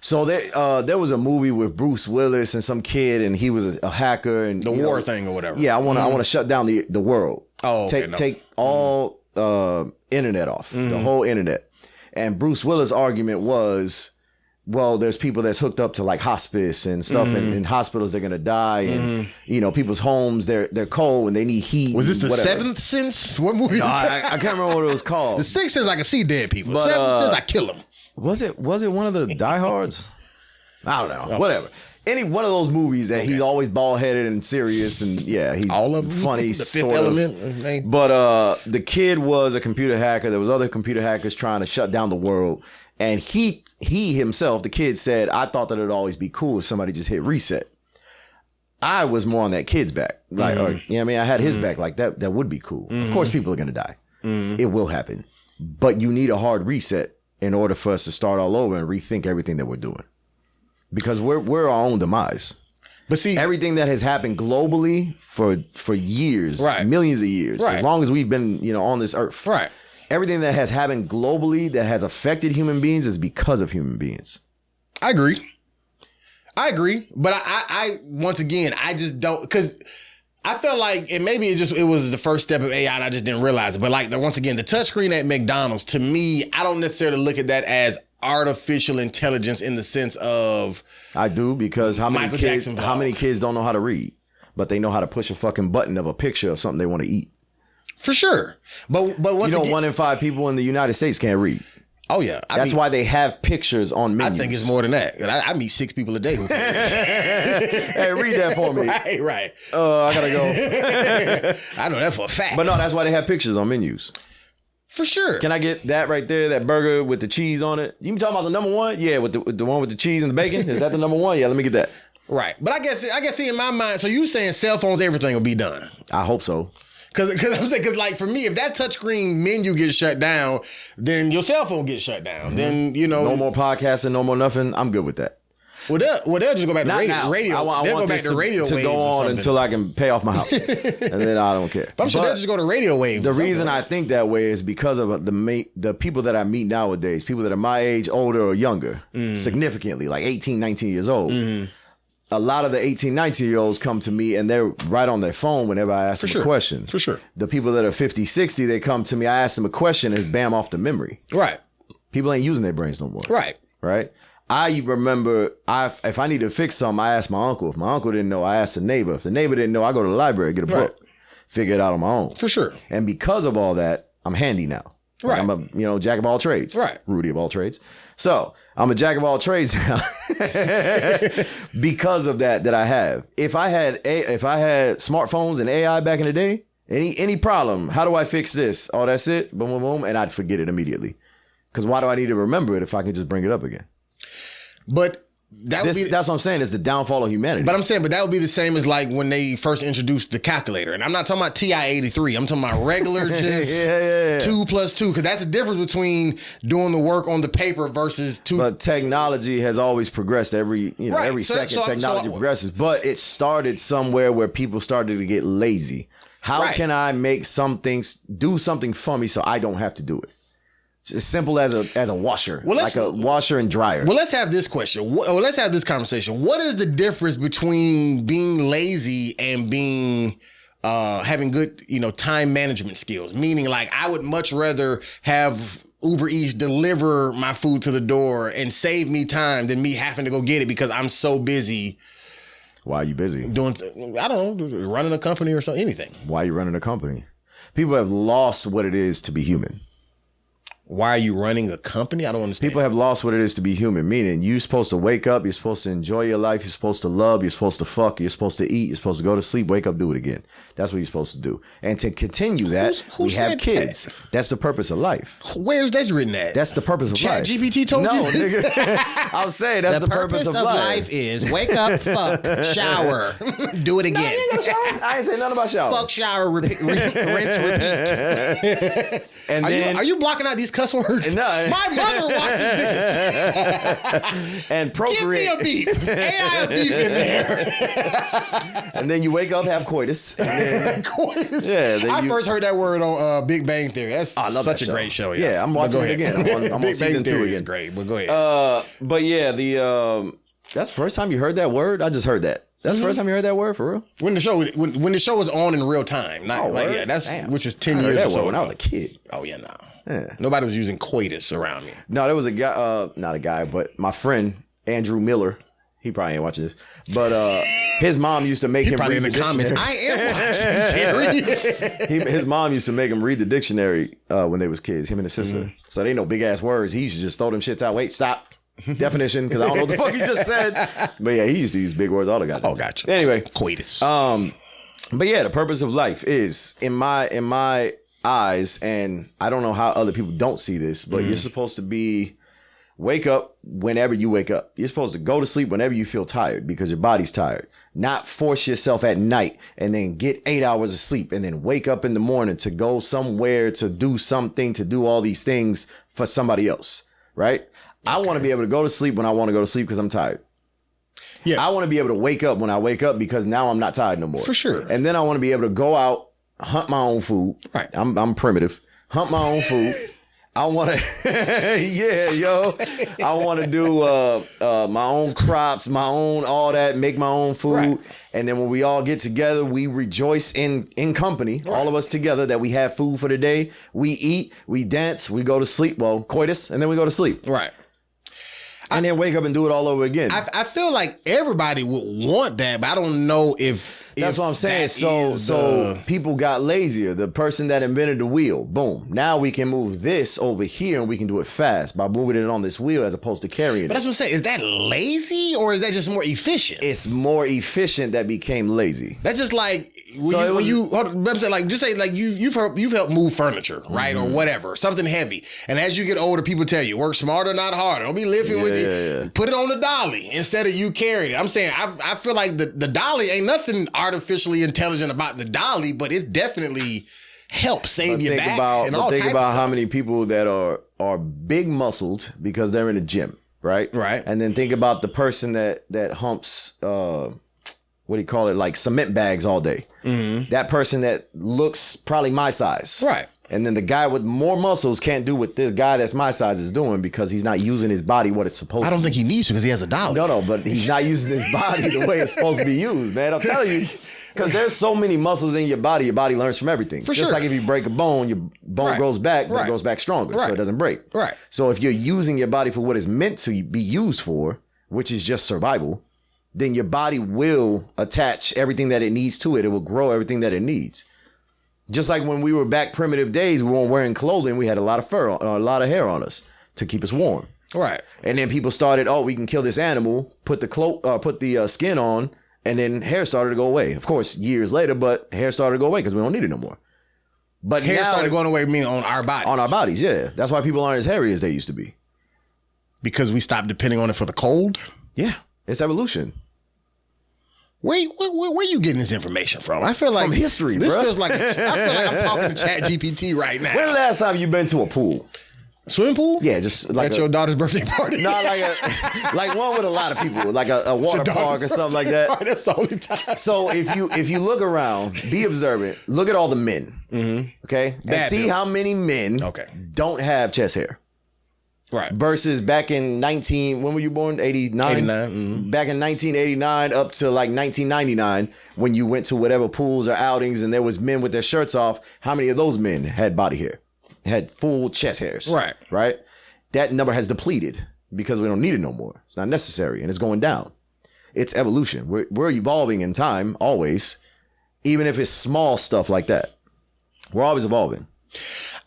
So there was a movie with Bruce Willis and some kid, and he was a hacker and the war thing or whatever. Yeah, I want to shut down the world. Oh, okay, take all internet off, the whole internet. And Bruce Willis' argument was, well, there's people that's hooked up to like hospice and stuff, and in hospitals they're gonna die, and people's homes they're cold and they need heat. Was this the Seventh Sense? What movie? No, I can't remember what it was called. The Sixth Sense, I can see dead people. But, Seventh Sense, I kill them. Was it one of the Die Hards? I don't know. Whatever. Any one of those movies that he's always bald headed and serious, and he's all of funny. The Fifth Element. But the kid was a computer hacker. There was other computer hackers trying to shut down the world, and he himself, the kid, said, "I thought that it'd always be cool if somebody just hit reset." I was more on that kid's back, like, or, I mean, I had his back, like that. That would be cool. Of course, people are gonna die. It will happen, but you need a hard reset in order for us to start all over and rethink everything that we're doing. Because we're our own demise. But see, everything that has happened globally for years, millions of years, as long as we've been, on this earth. Right. Everything that has happened globally that has affected human beings is because of human beings. I agree. But I once again, I just don't, because I felt like, and maybe it was the first step of AI and I just didn't realize it. But like, once again, the touchscreen at McDonald's, to me, I don't necessarily look at that as artificial intelligence in the sense of. I do, because how many kids don't know how to read, but they know how to push a fucking button of a picture of something they want to eat. For sure. But once again, 1 in 5 people in the United States can't read. Oh yeah, that's why they have pictures on menus. I think it's more than that. I meet 6 people a day who Hey, read that for me. Right. I gotta go. I know that for a fact. But no, that's why they have pictures on menus. For sure. Can I get that right there? That burger with the cheese on it. You talking about the number one? Yeah, with the one with the cheese and the bacon. Is that the number one? Yeah, let me get that. Right. But I guess in my mind. So you saying cell phones, everything will be done? I hope so. Because like for me, if that touchscreen menu gets shut down, then your cell phone gets shut down. Then no more podcasting, no more nothing. I'm good with that. Well, they'll just go back to radio. They'll go back to radio waves to go on until I can pay off my house, and then I don't care. But I'm sure they'll just go to radio waves. The reason I think that way is because of the people that I meet nowadays, people that are my age, older or younger, significantly, like 18, 19 years old. A lot of the 18, 19-year-olds come to me and they're right on their phone whenever I ask them a question. For sure. The people that are 50, 60, they come to me, I ask them a question, it's bam off the memory. Right. People ain't using their brains no more. Right. Right? I remember if I need to fix something, I ask my uncle. If my uncle didn't know, I ask the neighbor. If the neighbor didn't know, I go to the library, get a book, figure it out on my own. For sure. And because of all that, I'm handy now. Right. I'm a jack of all trades. Right. Rudy of all trades. So I'm a jack of all trades now because of that I have. If I had smartphones and AI back in the day, any problem, how do I fix this? Oh, that's it. Boom, boom, boom. And I'd forget it immediately. Because why do I need to remember it if I can just bring it up again? But that's what I'm saying. It's the downfall of humanity. But I'm saying, that would be the same as like when they first introduced the calculator. And I'm not talking about TI-83. I'm talking about regular just 2 plus 2. Because that's the difference between doing the work on the paper versus 2. But technology has always progressed every second. Technology progresses. But it started somewhere where people started to get lazy. How can I make do something for me so I don't have to do it? As simple as a washer, Well, like a washer and dryer. Well, let's have this question. Let's have this conversation. What is the difference between being lazy and being having good, time management skills? Meaning, like, I would much rather have Uber Eats deliver my food to the door and save me time than me having to go get it because I'm so busy. Why are you busy? Doing, I don't know, running a company or something, anything. Why are you running a company? People have lost what it is to be human. Why are you running a company? I don't understand. People have lost what it is to be human, meaning you're supposed to wake up, you're supposed to enjoy your life, you're supposed to love, you're supposed to fuck, you're supposed to eat, you're supposed to go to sleep, wake up, do it again. That's what you're supposed to do. And to continue that, who we have said kids. that? That's the purpose of life. Where's that written at? That's the purpose of life. ChatGPT told you? No, nigga. I'm saying that's the purpose of life. is wake up, fuck, shower, do it again. I ain't say nothing about shower. Fuck, shower, rinse, repeat. And Are you blocking out these cuss words? No. My mother watches this. And procreate. Give me a beep. AI a beep in there. And then you wake up, have coitus. And then, Coitus. Yeah, I first heard that word on Big Bang Theory. That's I love such that a show. great show. Yeah, I'm watching it again. I'm on Big season Bang 2 Theory again. is great, but go ahead. But yeah, that's the first time you heard that word? I just heard that. That's the first time you heard that word, for real? When the show was on in real time. Not word? that's Damn. which is 10 I heard years that or so word when I ago. was a kid. Oh yeah, no. Yeah. Nobody was using coitus around me. No, there was a guy, not a guy, but my friend, Andrew Miller. He probably ain't watching this. But his mom used to make him Probably read in the dictionary. comments. I am watching Jerry. His mom used to make him read the dictionary when they was kids, him and his sister. So they know big ass words. He used to just throw them shits out. Wait, stop. Definition, because I don't know what the fuck you just said. But yeah, he used to use big words all the goddamn. Oh, gotcha. Anyway, Coitus. but yeah, the purpose of life is in my eyes, and I don't know how other people don't see this, but you're supposed to wake up whenever you wake up. You're supposed to go to sleep whenever you feel tired because your body's tired. Not force yourself at night and then get 8 hours of sleep and then wake up in the morning to go somewhere, to do something, to do all these things for somebody else, right? Okay. I want to be able to go to sleep when I want to go to sleep because I'm tired. Yeah. I want to be able to wake up when I wake up because now I'm not tired no more. For sure. And then I want to be able to go out, hunt my own food. Right. I'm primitive. Hunt my own food. I want to, yeah, yo. I want to do my own crops, my own all that, make my own food. Right. And then when we all get together, we rejoice in company, right. All of us together, that we have food for the day. We eat, we dance, we go to sleep. Well, coitus, and then we go to sleep. Right. And then wake up and do it all over again. I feel like everybody would want that, but I don't know if that's what I'm saying. So people got lazier. The person that invented the wheel, boom. Now we can move this over here and we can do it fast by moving it on this wheel as opposed to carrying it. But that's what I'm saying. Is that lazy or is that just more efficient? It's more efficient that became lazy. That's just like you've helped move furniture, right? Mm-hmm. Or whatever, something heavy. And as you get older, people tell you, work smarter, not harder. Don't be lifting with you. Yeah. Put it on the dolly instead of you carrying it. I'm saying I feel like the dolly ain't nothing artificially intelligent about the dolly, but it definitely helps save your back. Think about how many people that are big muscled because they're in the gym, right? Right. And then think about the person that humps what do you call it, like cement bags all day. Mm-hmm. That person that looks probably my size. Right. And then the guy with more muscles can't do what this guy that's my size is doing because he's not using his body what it's supposed to. I don't think he needs to because he has a dolly. No, but he's not using his body the way it's supposed to be used, man. I'm telling you. Because there's so many muscles in your body learns from everything. For Just sure. like if you break a bone, your bone grows back, but it goes back stronger, so it doesn't break. Right. So if you're using your body for what it's meant to be used for, which is just survival, then your body will attach everything that it needs to it. It will grow everything that it needs. Just like when we were back primitive days, we weren't wearing clothing. We had a lot of fur, a lot of hair on us to keep us warm. Right. And then people started, we can kill this animal, put the skin on, and then hair started to go away. Of course, years later, but hair started to go away because we don't need it no more. But hair started going away, meaning on our bodies. On our bodies, yeah. That's why people aren't as hairy as they used to be. Because we stopped depending on it for the cold? Yeah, it's evolution. Where you getting this information from? I feel like from history, this bro. feels like I feel like I'm talking to ChatGPT right now. When the last time you been to a pool? Swimming pool? Yeah, just like at your daughter's birthday party. No, like one with a lot of people, like a water park or something like that. Right, that's the only time. So if you look around, be observant. Look at all the men, okay, and see how many men don't have chest hair. Right. Versus back in when were you born? 89? 89. Mm-hmm. Back in 1989 up to like 1999, when you went to whatever pools or outings and there was men with their shirts off, how many of those men had body hair? Had full chest hairs. Right. Right? That number has depleted because we don't need it no more. It's not necessary and it's going down. It's evolution. We're evolving in time always, even if it's small stuff like that. We're always evolving.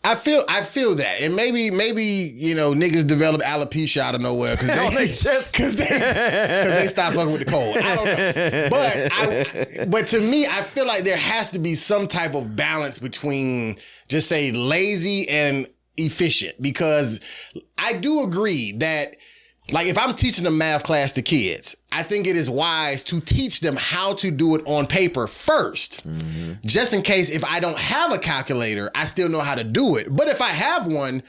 I feel that, and maybe you know niggas develop alopecia out of nowhere because they stop fucking with the cold. I don't know, but to me, I feel like there has to be some type of balance between just say lazy and efficient, because I do agree that. Like if I'm teaching a math class to kids, I think it is wise to teach them how to do it on paper first. Just in case if I don't have a calculator, I still know how to do it. But if I have one,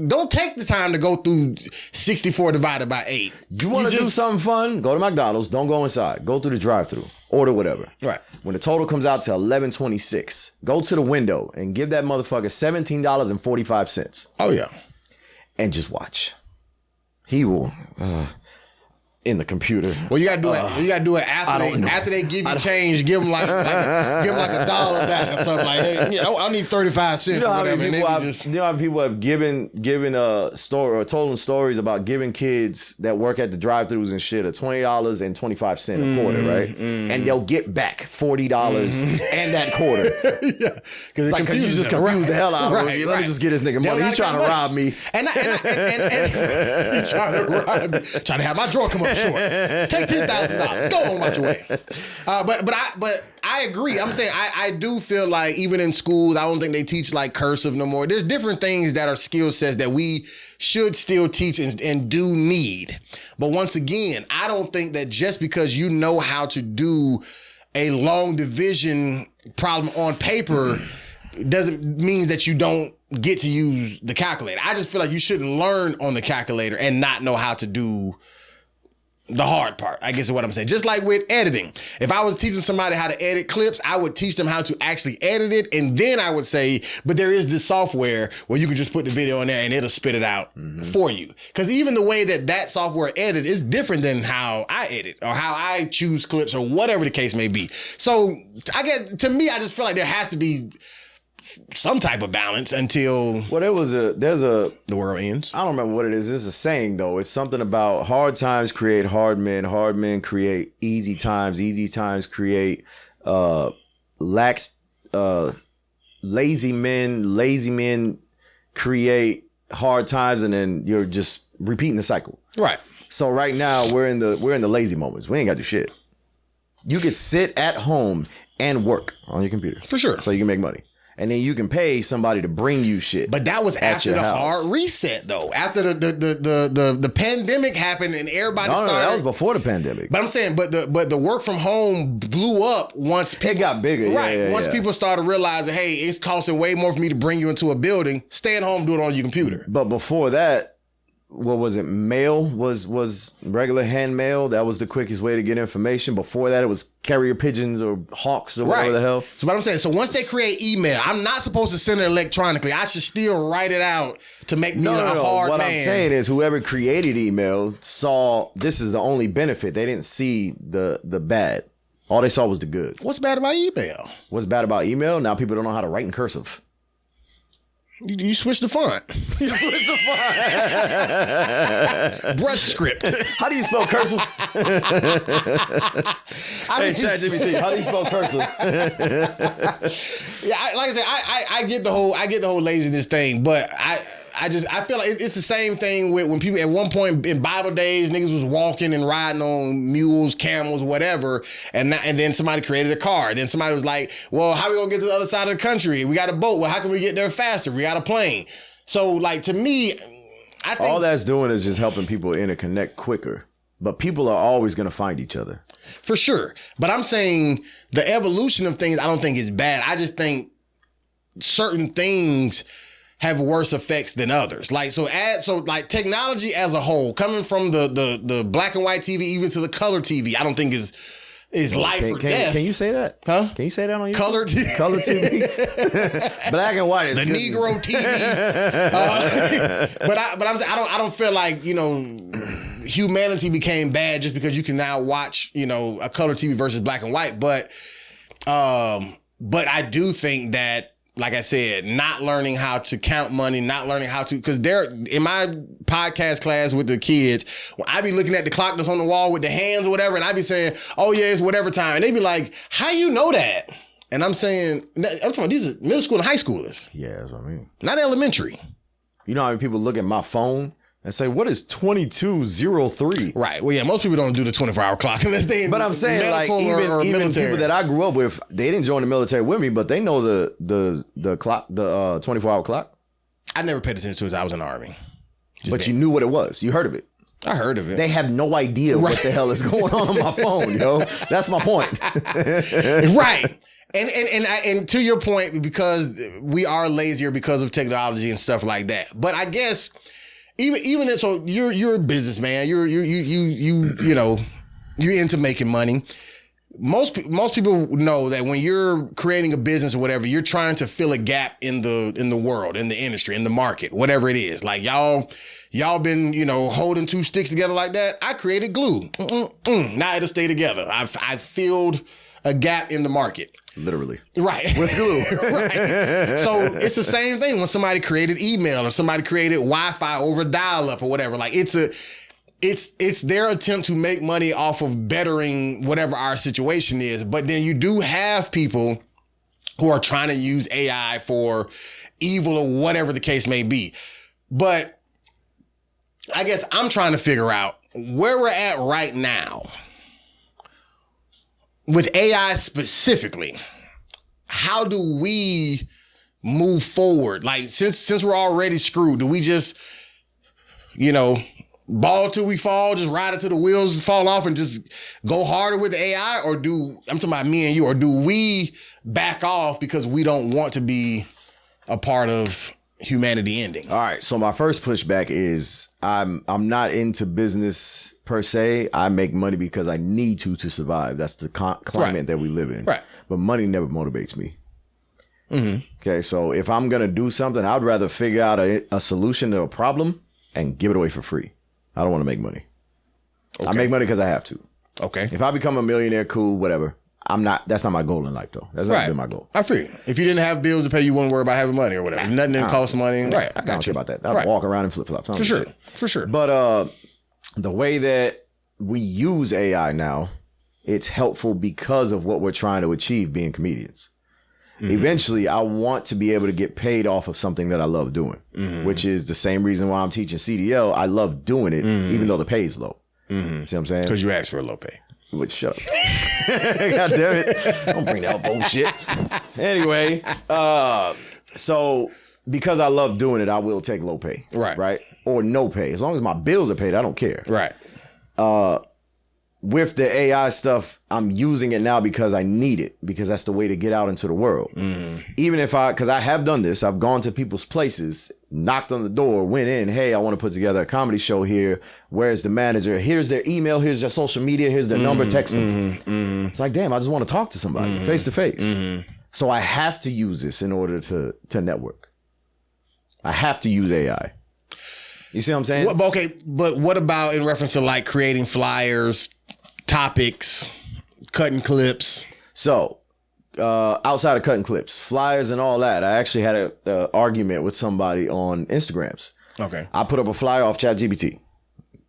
don't take the time to go through 64 divided by 8. You want to do something fun? Go to McDonald's. Don't go inside. Go through the drive-thru. Order whatever. Right. When the total comes out to $11.26, go to the window and give that motherfucker $17.45. Oh yeah. And just watch. He will in the computer. Well, you gotta do it. You gotta do it after they give you change. Give them like $1 back or something like that. Yeah, I need 35 cents. You know how many people have given a story or told them stories about giving kids that work at the drive-thrus and shit $20.25 a quarter, right? And they'll get back $40 and that quarter. Yeah, because you just confuse the hell out of me. Let me just get this nigga money. He's trying to rob me. And he's trying to rob me. Trying to have my drawer come up short. Take $10,000. Go on about your way. But I agree. I'm saying I do feel like even in schools, I don't think they teach like cursive no more. There's different things that are skill sets that we should still teach and do need. But once again, I don't think that just because you know how to do a long division problem on paper doesn't mean that you don't get to use the calculator. I just feel like you shouldn't learn on the calculator and not know how to do the hard part, I guess is what I'm saying. Just like with editing. If I was teaching somebody how to edit clips, I would teach them how to actually edit it. And then I would say, but there is this software where you can just put the video in there and it'll spit it out for you. Because even the way that software edits is different than how I edit or how I choose clips or whatever the case may be. So I guess to me, I just feel like there has to be some type of balance until the world ends. I don't remember what it is. It's a saying though. It's something about hard times create hard men create easy times create lazy men create hard times, and then you're just repeating the cycle. Right. So right now we're in the lazy moments. We ain't got to do shit. You could sit at home and work on your computer. For sure. So you can make money. And then you can pay somebody to bring you shit. But that was after the hard reset, though. After the pandemic happened and everybody started. No, that was before the pandemic. But I'm saying, but the work from home blew up once people, it got bigger. Right. Once people started realizing, hey, it's costing way more for me to bring you into a building. Stay at home, do it on your computer. But before that, what was it? Mail was regular hand mail. That was the quickest way to get information. Before that, it was carrier pigeons or hawks or whatever the hell. So what I'm saying, so once they create email, I'm not supposed to send it electronically. I should still write it out to make me a hard what man. I'm saying is whoever created email saw this is the only benefit. They didn't see the bad. All they saw was the good. What's bad about email? What's bad about email? Now people don't know how to write in cursive. You switch the font. You switch the font. Brush script. How do you spell cursive? Hey, ChatGPT, how do you spell cursive? Yeah, like I said, I get the whole laziness thing, but I feel like it's the same thing with when people at one point in Bible days, niggas was walking and riding on mules, camels, whatever, and then somebody created a car. And then somebody was like, well, how are we gonna get to the other side of the country? We got a boat. Well, how can we get there faster? We got a plane. So like to me, I think all that's doing is just helping people interconnect quicker. But people are always gonna find each other. For sure. But I'm saying the evolution of things I don't think is bad. I just think certain things have worse effects than others. Like so like technology as a whole, coming from the black and white TV even to the color TV, I don't think is life or death. Can you say that? Huh? Can you say that on your color TV? Color TV. Black and white is the good. Negro TV. But I don't feel like, you know, humanity became bad just because you can now watch, you know, a color TV versus black and white. But I do think that, like I said, not learning how to count money, not learning how to, because in my podcast class with the kids, I be looking at the clock that's on the wall with the hands or whatever, and I be saying, oh yeah, it's whatever time. And they be like, how you know that? And I'm saying, I'm talking about these are middle school and high schoolers. Yeah, that's what I mean. Not elementary. You know how many people look at my phone and say, what is 2203? Right. Well, yeah, most people don't do the 24-hour clock unless they in But I'm saying, like, even people that I grew up with, they didn't join the military with me, but they know the clock, the 24-hour clock. I never paid attention to it as I was in the Army. But you knew what it was. You heard of it. I heard of it. They have no idea what the hell is going on my phone, yo. That's my point. Right. And to your point, because we are lazier because of technology and stuff like that. But I guess even so, you're a businessman. You know, you're into making money. Most people know that when you're creating a business or whatever, you're trying to fill a gap in the world, in the industry, in the market, whatever it is. Like y'all been, you know, holding two sticks together like that. I created glue. Now it'll stay together. I filled a gap in the market. Literally. Right. With glue. Right. So it's the same thing when somebody created email or somebody created Wi-Fi over dial-up or whatever. Like it's their attempt to make money off of bettering whatever our situation is. But then you do have people who are trying to use AI for evil or whatever the case may be. But I guess I'm trying to figure out where we're at right now with AI specifically. How do we move forward? Like since we're already screwed, do we just, you know, ball till we fall, just ride it till the wheels fall off and just go harder with the AI? Or I'm talking about me and you, or do we back off because we don't want to be a part of humanity ending? All right. So my first pushback is I'm not into business per se. I make money because I need to survive. That's the climate that we live in. Right. But money never motivates me. Mm-hmm. Okay. So if I'm going to do something, I'd rather figure out a solution to a problem and give it away for free. I don't want to make money. Okay. I make money because I have to. Okay. If I become a millionaire, cool, whatever. That's not my goal in life, though. That's not been my goal. I feel you. If you didn't have bills to pay, you wouldn't worry about having money or whatever. Nothing that costs money. Right. I don't care about that. I walk around in flip-flops. For sure. For sure. But the way that we use AI now, it's helpful because of what we're trying to achieve being comedians. Mm-hmm. Eventually, I want to be able to get paid off of something that I love doing, which is the same reason why I'm teaching CDL. I love doing it, even though the pay is low. Mm-hmm. See what I'm saying? Because you asked for a low pay. Shut up. God damn it. Don't bring that bullshit. Anyway, so because I love doing it, I will take low pay. Right. Or no pay. As long as my bills are paid, I don't care. Right. With the AI stuff, I'm using it now because I need it, because that's the way to get out into the world. Even if because I have done this, I've gone to people's places, knocked on the door, went in, hey, I want to put together a comedy show here. Where's the manager? Here's their email, here's their social media, here's their number, text them. It's like, damn, I just want to talk to somebody face to face. So I have to use this in order to network. I have to use AI. You see what I'm saying? Okay, but what about in reference to like creating flyers, topics, cutting clips? So, outside of cutting clips, flyers and all that, I actually had an argument with somebody on Instagrams. Okay. I put up a flyer off ChatGPT.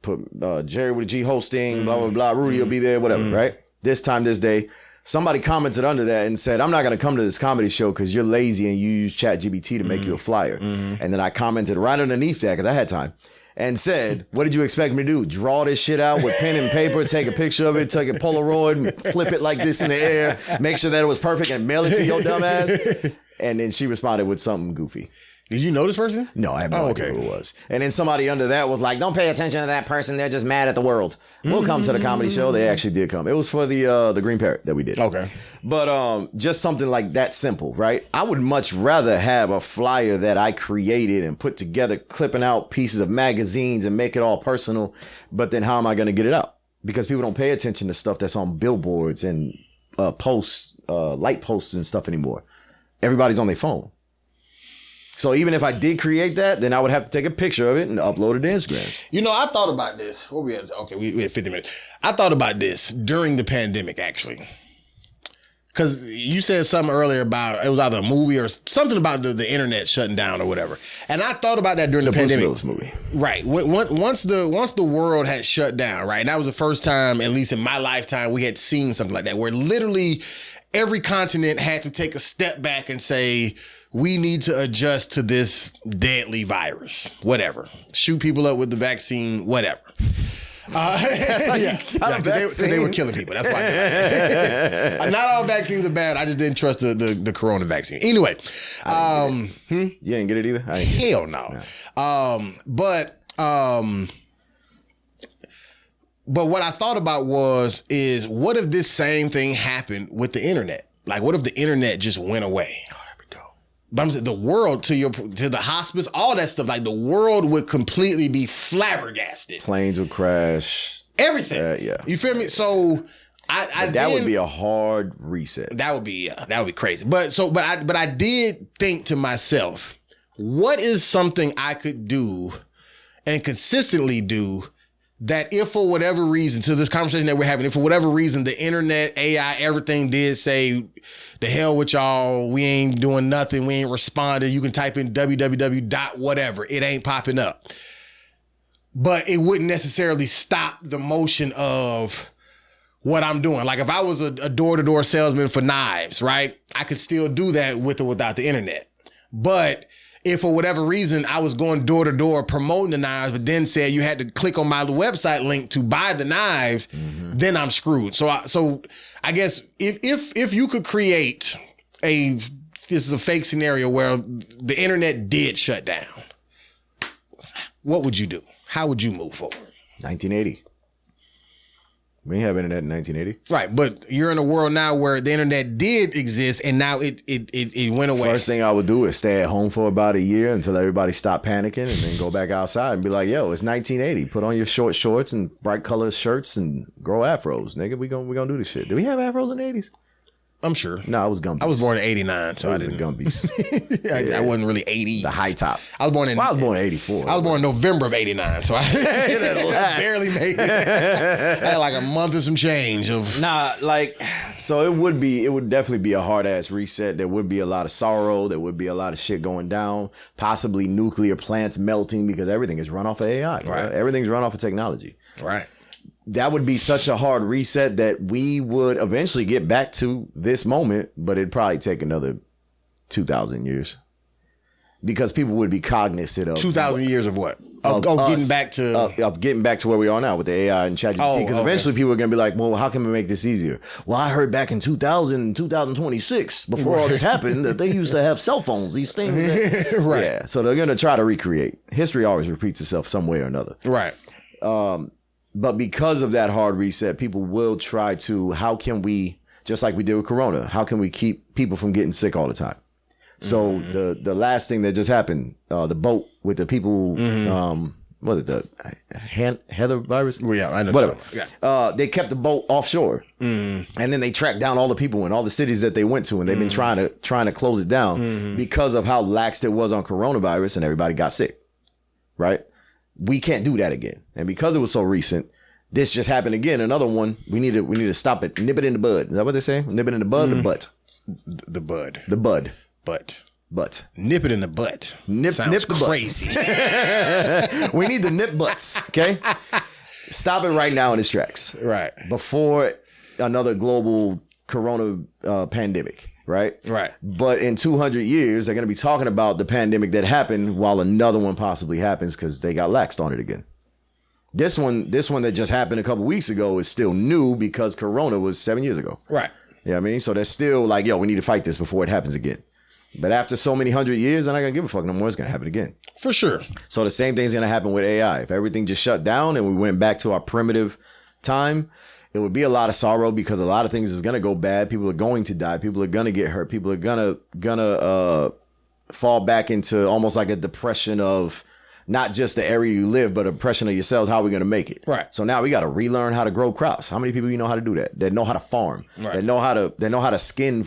Put Jerry with a G hosting, blah, blah, blah. Rudy will be there, whatever, right? This time, this day. Somebody commented under that and said, I'm not going to come to this comedy show because you're lazy and you use ChatGPT to make you a flyer. And then I commented right underneath that, because I had time, and said, what did you expect me to do? Draw this shit out with pen and paper, take a picture of it, take a Polaroid, flip it like this in the air, make sure that it was perfect and mail it to your dumb ass? And then she responded with something goofy. Did you know this person? No, I have no idea who it was. And then somebody under that was like, don't pay attention to that person. They're just mad at the world. We'll come to the comedy show. They actually did come. It was for the Green Parrot that we did. Okay. But just something like that simple, right? I would much rather have a flyer that I created and put together, clipping out pieces of magazines and make it all personal. But then how am I going to get it out? Because people don't pay attention to stuff that's on billboards and posts, light posts and stuff anymore. Everybody's on their phone. So even if I did create that, then I would have to take a picture of it and upload it to Instagram. You know, I thought about this. What we had? Okay, we had 50 minutes. I thought about this during the pandemic, actually. Because you said something earlier about, it was either a movie or something about the internet shutting down or whatever. And I thought about that during the pandemic. Bruce Willis movie. Right. Once the world had shut down, right? And that was the first time, at least in my lifetime, we had seen something like that, where literally every continent had to take a step back and say, we need to adjust to this deadly virus, whatever. Shoot people up with the vaccine, whatever. They were killing people. That's why. Not all vaccines are bad. I just didn't trust the corona vaccine. Anyway, You didn't get it either? Hell no. But what I thought about is what if this same thing happened with the internet? Like, what if the internet just went away? But I'm saying the world, to the hospice, all that stuff, like the world would completely be flabbergasted. Planes would crash. Everything. Yeah. You feel me? So that would be a hard reset. That would be crazy. But I did think to myself, what is something I could do and consistently do that if for whatever reason, to this conversation that we're having, if for whatever reason the internet, AI, everything did say, the hell with y'all, we ain't doing nothing, we ain't responding, you can type in www. whatever, it ain't popping up. But it wouldn't necessarily stop the motion of what I'm doing. Like if I was a door-to-door salesman for knives, right? I could still do that with or without the internet. But if for whatever reason I was going door to door promoting the knives, but then said you had to click on my website link to buy the knives, then I'm screwed. So I guess if you could create this is a fake scenario where the internet did shut down, what would you do? How would you move forward? 1980. We didn't have internet in 1980. Right, but you're in a world now where the internet did exist and now it went away. First thing I would do is stay at home for about a year until everybody stopped panicking and then go back outside and be like, yo, it's 1980. Put on your short shorts and bright colored shirts and grow afros. Nigga, we gonna do this shit. Did we have afros in the 80s? I'm sure. No, I was Gumbies. I was born in 89, so I didn't. Gumbies. I wasn't really 80s. The high top. I was born in 84. I was born in November of 89, so I barely made it. I had like a month and some change of. So it would definitely be a hard ass reset. There would be a lot of sorrow. There would be a lot of shit going down. Possibly nuclear plants melting because everything is run off of AI. Right. Everything's run off of technology. Right. That would be such a hard reset that we would eventually get back to this moment, but it'd probably take another 2,000 years because people would be cognizant of 2,000 years of what? Of getting back to where we are now with the AI and ChatGPT. Because eventually people are going to be like, well, how can we make this easier? Well, I heard back in 2026, before all this happened, that they used to have cell phones, these things. Right. Yeah. So they're going to try to recreate. History always repeats itself some way or another. Right. But because of that hard reset, people will try to, how can we, just like we did with Corona, how can we keep people from getting sick all the time? So the last thing that just happened, the boat with the people, what is it, the Heather virus? Well, yeah, I know. Whatever. Yeah. They kept the boat offshore, and then they tracked down all the people in all the cities that they went to, and they've been trying to close it down because of how lax it was on coronavirus, and everybody got sick, right? We can't do that again. And because it was so recent, this just happened again. Another one. We need to stop it. Nip it in the bud. Is that what they say? Nip it in the bud or the butt? The bud. The bud. Butt. Nip it in the butt. Sounds nip the crazy. Butt. We need the nip butts. Okay? Stop it right now in its tracks. Right. Before another global corona pandemic. Right? Right. But in 200 years, they're going to be talking about the pandemic that happened while another one possibly happens because they got laxed on it again. This one that just happened a couple weeks ago is still new because Corona was 7 years ago. Right. You know what I mean? So they're still like, yo, we need to fight this before it happens again. But after so many 100 years, I'm not gonna give a fuck no more. It's gonna happen again. For sure. So the same thing's gonna happen with AI. If everything just shut down and we went back to our primitive time, it would be a lot of sorrow because a lot of things is gonna go bad. People are going to die. People are gonna get hurt. People are gonna fall back into almost like a depression of not just the area you live, but a depression of yourselves. How are we gonna make it? Right. So now we got to relearn how to grow crops. How many people you know how to do that? That know how to farm. Right. That know how to skin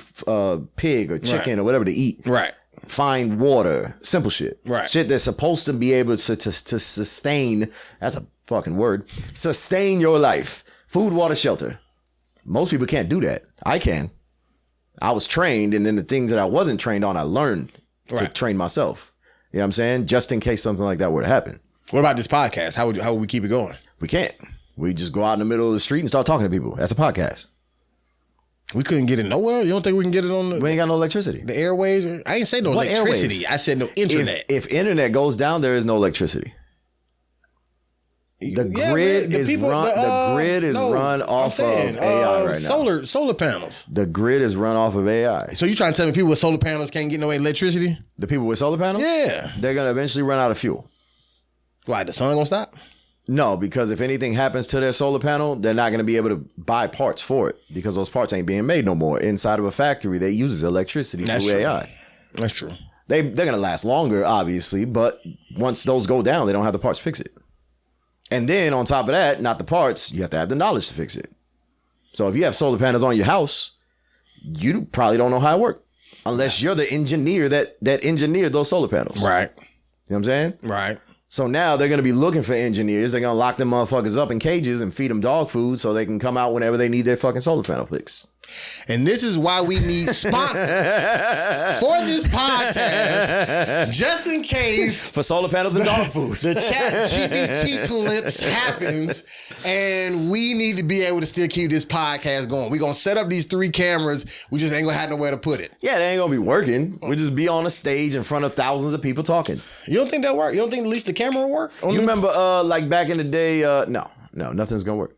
pig or chicken or whatever to eat. Right. Find water. Simple shit. Right. Shit that's supposed to be able to sustain. That's a fucking word. Sustain your life. Food, water, shelter. Most people can't do that. I can. I was trained, and then the things that I wasn't trained on, I learned to train myself. You know what I'm saying? Just in case something like that were to happen. What about this podcast? How would we keep it going? We can't. We just go out in the middle of the street and start talking to people. That's a podcast. We couldn't get it nowhere? You don't think we can get it on We ain't got no electricity. the airwaves? I didn't say no What electricity. airwaves? I said no internet. If internet goes down, there is no electricity. The grid is run off of AI right now. Solar panels. The grid is run off of AI. So you trying to tell me people with solar panels can't get no electricity? The people with solar panels? Yeah. They're going to eventually run out of fuel. Why, the sun gonna stop? No, because if anything happens to their solar panel, they're not going to be able to buy parts for it because those parts ain't being made no more. Inside of a factory that uses electricity through AI. That's true. They're going to last longer, obviously, but once those go down, they don't have the parts to fix it. And then on top of that, not the parts, you have to have the knowledge to fix it. So if you have solar panels on your house, you probably don't know how it works unless you're the engineer that engineered those solar panels. Right. You know what I'm saying? Right. So now they're going to be looking for engineers. They're going to lock them motherfuckers up in cages and feed them dog food so they can come out whenever they need their fucking solar panel fixed. And this is why we need sponsors for this podcast, just in case for solar panels and dog food. The chat GPT clips happens, and we need to be able to still keep this podcast going. We're going to set up these 3 cameras. We just ain't going to have nowhere to put it. Yeah, they ain't going to be working. We just be on a stage in front of thousands of people talking. You don't think that'll work? You don't think at least the camera will work? You remember like back in the day, no, nothing's going to work.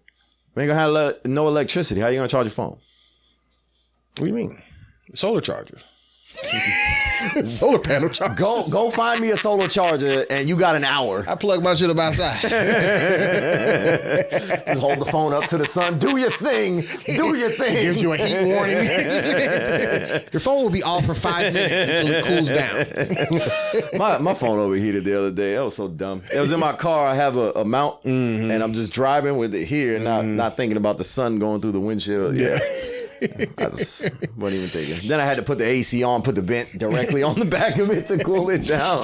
We ain't going to have no electricity. How you going to charge your phone? What do you mean? Solar chargers. Solar panel chargers. Go find me a solar charger and you got an hour. I plug my shit up outside. Just hold the phone up to the sun. Do your thing. Do your thing. It gives you a heat warning. Your phone will be off for 5 minutes until it cools down. my phone overheated the other day. That was so dumb. It was in my car. I have a mount and I'm just driving with it here and not thinking about the sun going through the windshield. Yeah. I just wasn't even thinking. Then I had to put the AC on, put the vent directly on the back of it to cool it down.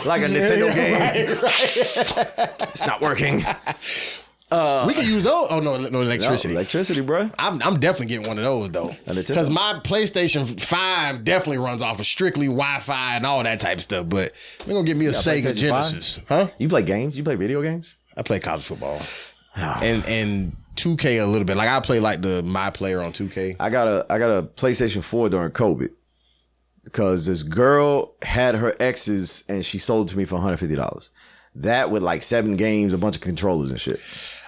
Like a Nintendo game. Right. It's not working. We can use those. Oh, no electricity. No, electricity, bro. I'm definitely getting one of those, though. Because my PlayStation 5 definitely runs off of strictly Wi-Fi and all that type of stuff. But we're going to get me a Sega Genesis. 5? Huh? You play games? You play video games? I play college football. and 2K a little bit. Like I play like the My Player on 2K. I got a PlayStation 4 during COVID because this girl had her exes and she sold it to me for $150. That with like 7 games, a bunch of controllers and shit.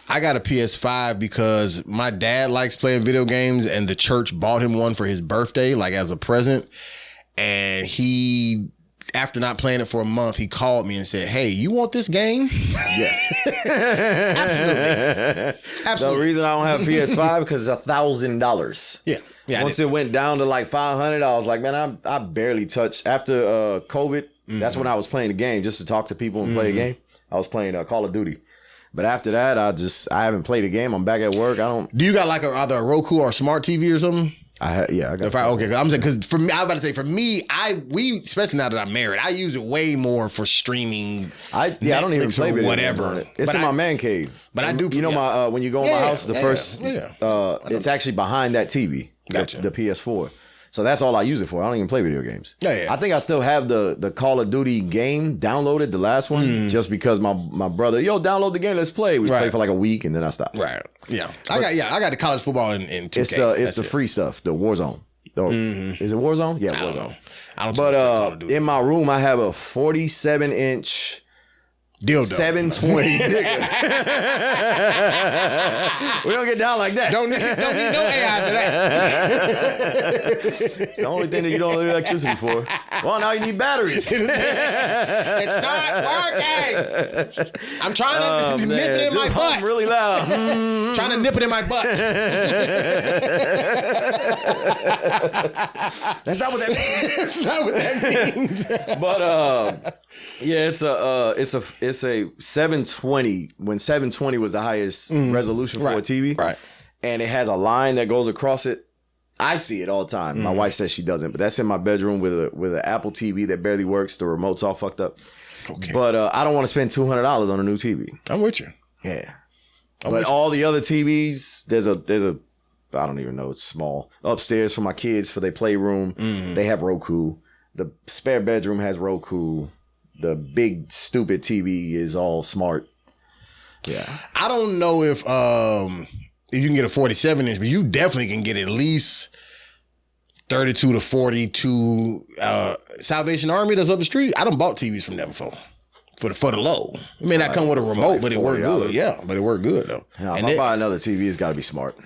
I got a PS5 because my dad likes playing video games and the church bought him one for his birthday, like as a present. And he, after not playing it for a month, he called me and said, "Hey, you want this game?" Yes. Absolutely. The reason I don't have a PS5 because it's $1,000. Yeah. Once it went down to like $500, I was like, man, I barely touched. After COVID, that's when I was playing the game just to talk to people and play a game. I was playing Call of Duty. But after that, I haven't played a game. I'm back at work. Do you got like either a Roku or a smart TV or something? I got. Okay, I'm saying because for me, I was about to say for me, we especially now that I'm married, I use it way more for streaming. I don't even play video whatever. On it. It's in my man cave. But I do. You know my when you go in my house, the first it's actually behind that TV. Gotcha. The PS4. So that's all I use it for. I don't even play video games. Yeah. I think I still have the Call of Duty game downloaded, the last one, just because my brother, download the game, let's play. We play for like a week and then I stopped. Right. Yeah. I got the college football in 2K. It's the free stuff, the Warzone. Is it Warzone? Yeah, Warzone. I don't but in my room, I have a 47-inch Dildo. 720. We don't get down like that. Don't need no AI for that. It's the only thing that you don't need electricity for. Well, now you need batteries. It's not working. I'm trying to nip it in my butt. Really loud. Trying to nip it in my butt. That's not what that means. That's not what that means. But yeah, it's a 720. When 720 was the highest resolution for a TV, right? And it has a line that goes across it. I see it all the time. My wife says she doesn't, but that's in my bedroom with an Apple TV that barely works. The remote's all fucked up. Okay. But I don't want to spend $200 on a new TV. I'm with you. Yeah. But all the other TVs, there's a I don't even know, it's small. Upstairs for my kids for their playroom, they have Roku. The spare bedroom has Roku. The big stupid TV is all smart. Yeah. I don't know if you can get a 47-inch, but you definitely can get at least 32 to 42. Salvation Army that's up the street. I done bought TVs from them before. For the low. It may not come with a remote, but it worked good. Yeah, but it worked good though. Now, if I buy another TV, it's got to be smart.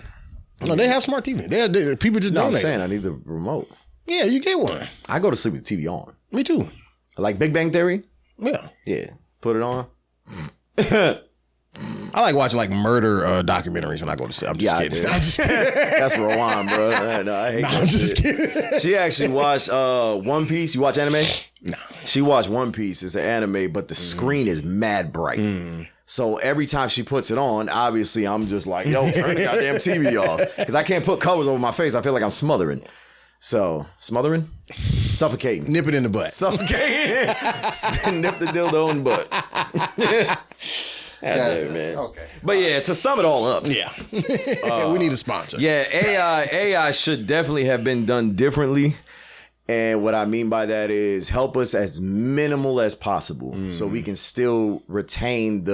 No, they have smart TV. People just No, donate. I'm saying I need the remote. Yeah, you get one. I go to sleep with the TV on. Me too. Like Big Bang Theory? Yeah. Yeah. Put it on. I like watching like murder documentaries when I go to sleep. I'm just kidding. I'm just kidding. That's Rowan, bro. No, I hate that I'm just shit. kidding. She actually watched One Piece. You watch anime? No. She watched One Piece. It's an anime, but the screen is mad bright. So every time she puts it on, obviously I'm just like, yo, turn the goddamn TV off. Because I can't put covers over my face. I feel like I'm smothering. So, smothering? Suffocating. Nip it in the butt. Suffocating. Nip the dildo in the butt. Yeah, man. Okay. But yeah, to sum it all up. Yeah. We need a sponsor. Yeah, AI should definitely have been done differently. And what I mean by that is help us as minimal as possible so we can still retain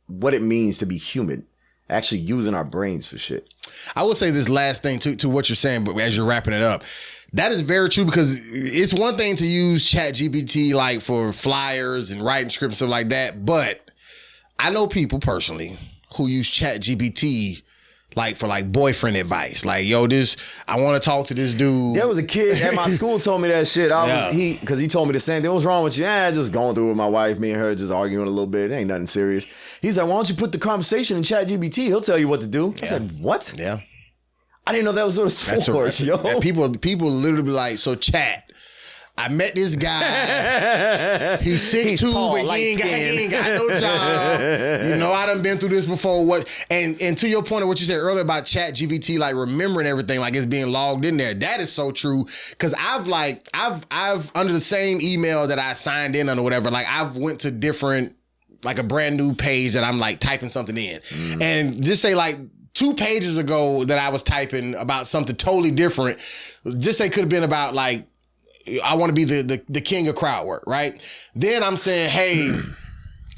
what it means to be human, actually using our brains for shit. I will say this last thing to what you're saying, but as you're wrapping it up, that is very true because it's one thing to use ChatGPT like for flyers and writing scripts and stuff like that, but I know people personally who use ChatGPT like for like boyfriend advice. Like, yo, I want to talk to this dude. There was a kid at my school told me that shit. Because he told me the same thing. What's wrong with you? Just going through with my wife, me and her just arguing a little bit. It ain't nothing serious. He's like, why don't you put the conversation in ChatGPT? He'll tell you what to do. I said, what? Yeah. I didn't know that was what it's for, yo. People literally be like, so chat. I met this guy. He's 6'2", tall, but he ain't got no job. You know, I done been through this before. And to your point of what you said earlier about ChatGPT, like remembering everything, like it's being logged in there. That is so true. Cause I've under the same email that I signed in on or whatever, like I've went to different, like a brand new page that I'm like typing something in. And just say like 2 pages ago that I was typing about something totally different. Just say could have been about like, I want to be the king of crowd work, right? Then I'm saying, hey,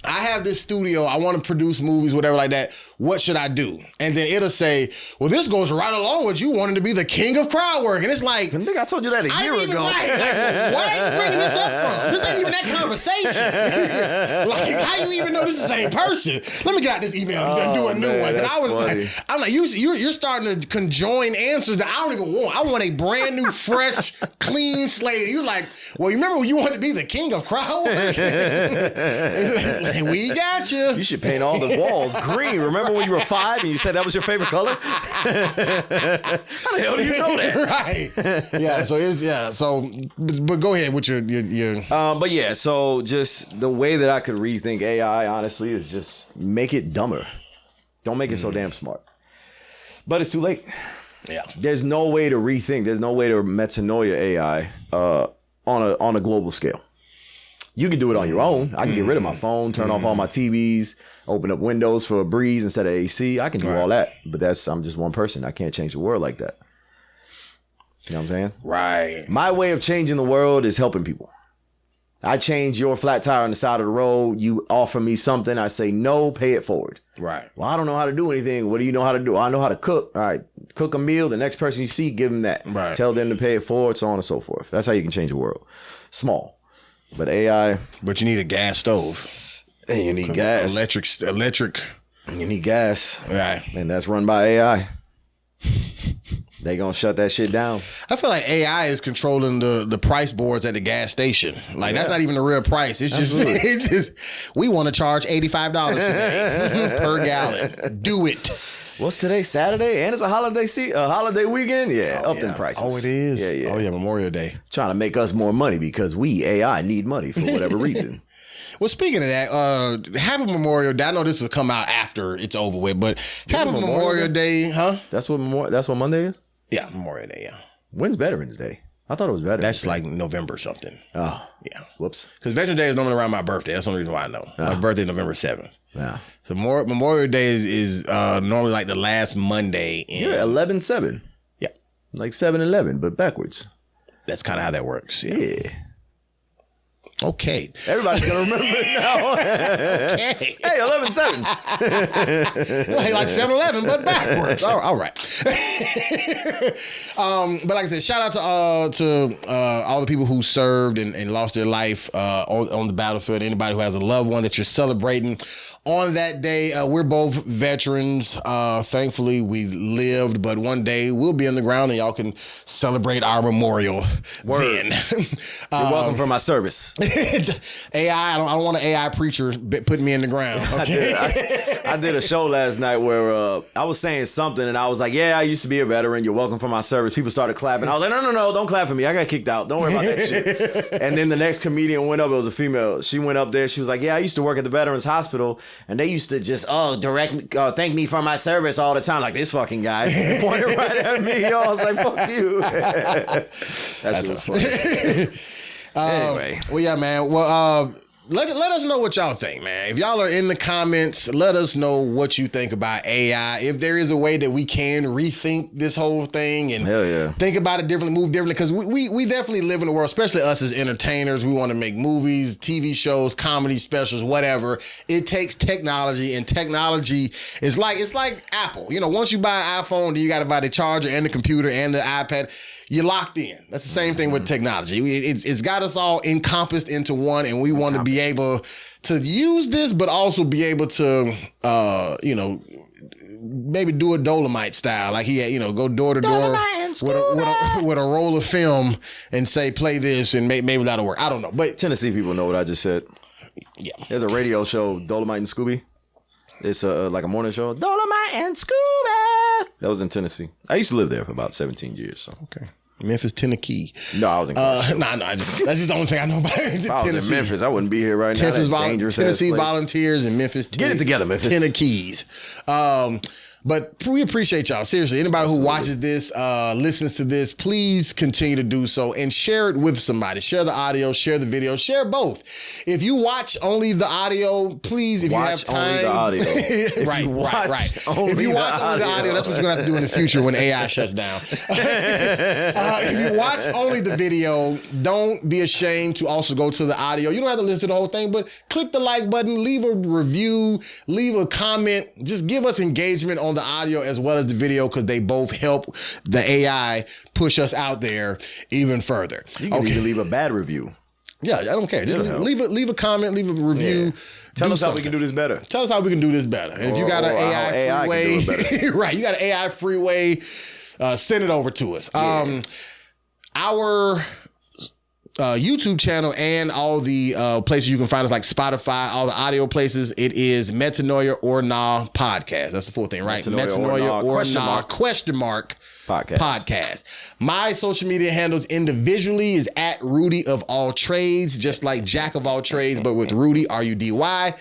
I have this studio. I want to produce movies, whatever like that. What should I do? And then it'll say, well, this goes right along with you wanting to be the king of crowd work. And it's like, nigga, I told you that a year ago. Right. Like, where are you bringing this up from? This ain't even that conversation. Like, how you even know this is the same person? Let me get out this email and do a new one. And I was funny. Like, I'm like, you're starting to conjoin answers that I don't even want. I want a brand new, fresh, clean slate. You're like, well, you remember when you wanted to be the king of crowd work? It's like, we got you. You should paint all the walls green. Remember when you were 5 and you said that was your favorite color? How the hell do you know that? Right. Yeah. So but go ahead with your. But yeah. So just the way that I could rethink AI, honestly, is just make it dumber. Don't make it so damn smart. But it's too late. Yeah. There's no way to rethink. There's no way to metanoia AI on a global scale. You can do it on your own. I can get rid of my phone, turn off all my TVs, open up windows for a breeze instead of AC. I can do all that. But I'm just one person. I can't change the world like that. You know what I'm saying? Right. My way of changing the world is helping people. I change your flat tire on the side of the road. You offer me something. I say, no, pay it forward. Right. Well, I don't know how to do anything. What do you know how to do? I know how to cook. All right. Cook a meal. The next person you see, give them that. Right. Tell them to pay it forward, so on and so forth. That's how you can change the world. Small. But AI. But you need a gas stove. And you need gas. Electric. You need gas. Right. And that's run by AI. They gonna shut that shit down. I feel like AI is controlling the price boards at the gas station. Like that's not even the real price. It's just we want to charge $85 today per gallon. Do it. What's today? Saturday, and it's a holiday weekend. Yeah, up them prices. Oh, it is. Yeah. Oh yeah, Memorial Day. Trying to make us more money because we AI need money for whatever reason. Well, speaking of that, happy Memorial Day. I know this will come out after it's over with, but happy Memorial Day, huh? That's what Monday is? Yeah, Memorial Day, yeah. When's Veterans Day? I thought it was Veterans That's Day. like November something. Oh. Yeah. Whoops. Because Veterans Day is normally around my birthday. That's the only reason why I know. My birthday is November 7th. Yeah. So Memorial Day is normally like the last Monday. Yeah, 11/7. Yeah. Like 7-11, but backwards. That's kind of how that works. Yeah. Okay. Everybody's going to remember it now. Okay. Hey, 11/7. like 7-Eleven, but backwards. All right. But like I said, shout out to all the people who served and lost their life on the battlefield. Anybody who has a loved one that you're celebrating on that day. We're both veterans. Thankfully, we lived, but one day we'll be in the ground and y'all can celebrate our memorial. Then. You're welcome for my service. AI, I don't want an AI preacher putting me in the ground. Okay? I did a show last night where I was saying something and I was like, yeah, I used to be a veteran. You're welcome for my service. People started clapping. I was like, no, don't clap for me. I got kicked out. Don't worry about that shit. And then the next comedian went up. It was a female. She went up there. She was like, yeah, I used to work at the Veterans Hospital. And they used to just, thank me for my service all the time. Like this fucking guy pointed right at me. I was like, fuck you. That shit was funny. Anyway. Well, yeah, man. Well, let us know what y'all think, man. If y'all are in the comments, let us know what you think about AI. If there is a way that we can rethink this whole thing and think about it differently, move differently, because we definitely live in a world, especially us as entertainers. We want to make movies, TV shows, comedy specials, whatever. It takes technology, and technology is it's like Apple. You know, once you buy an iPhone, then you got to buy the charger and the computer and the iPad. You're locked in. That's the same thing with technology. It's got us all encompassed into one, and we want to be able to use this, but also be able to, maybe do a Dolomite style. Like he had, go door to door with a roll of film and say, play this, and maybe that'll work. I don't know. But Tennessee people know what I just said. Yeah. There's a radio show, Dolomite and Scooby. It's like a morning show. Dolomite and Scooby. That was in Tennessee. I used to live there for about 17 years. So okay. Memphis, Tennessee. No, I was in Clarksville. that's just the only thing I know about Tennessee. If I was in Memphis, I wouldn't be here right now. Tennessee Volunteers in Memphis. Get it together, Memphis. Tennessees. But we appreciate y'all. Seriously, anybody who watches this, listens to this, please continue to do so and share it with somebody. Share the audio, share the video, share both. If you watch only the audio, please, if watch you have time. Only the audio. If you watch only the audio, that's what you're going to have to do in the future when AI shuts down. If you watch only the video, don't be ashamed to also go to the audio. You don't have to listen to the whole thing, but click the like button, leave a review, leave a comment. Just give us engagement on the audio as well as the video, because they both help the AI push us out there even further. You can even leave a bad review. Yeah, I don't care. Just leave a comment, leave a review. Yeah. Tell us how we can do this better. Tell us how we can do this better. And if you got an AI free way, right? You got an AI free way, send it over to us. Yeah. Our YouTube channel and all the places you can find us, like Spotify, all the audio places, it is Metanoia or Nah Podcast. That's the full thing, right? Metanoia or Nah question mark podcast. My social media handles individually is at Rudy of All Trades, just like Jack of All Trades, but with Rudy, RUDY.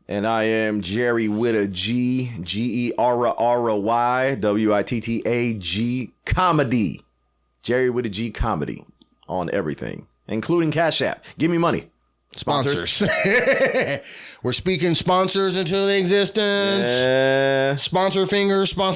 And I am Jerry with a G, GERRY, WITTAG comedy. Jerry with a G comedy on everything, including Cash App. Give me money. Sponsors. We're speaking sponsors into existence. Sponsor fingers. But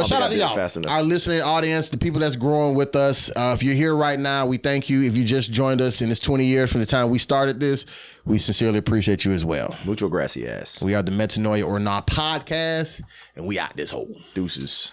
shout out to y'all, our listening audience, the people that's growing with us. If you're here right now, we thank you. If you just joined us and it's 20 years from the time we started this, we sincerely appreciate you as well. Mucho gracias. We are the Metanoia or Nah Podcast, and we out this hole. Deuces.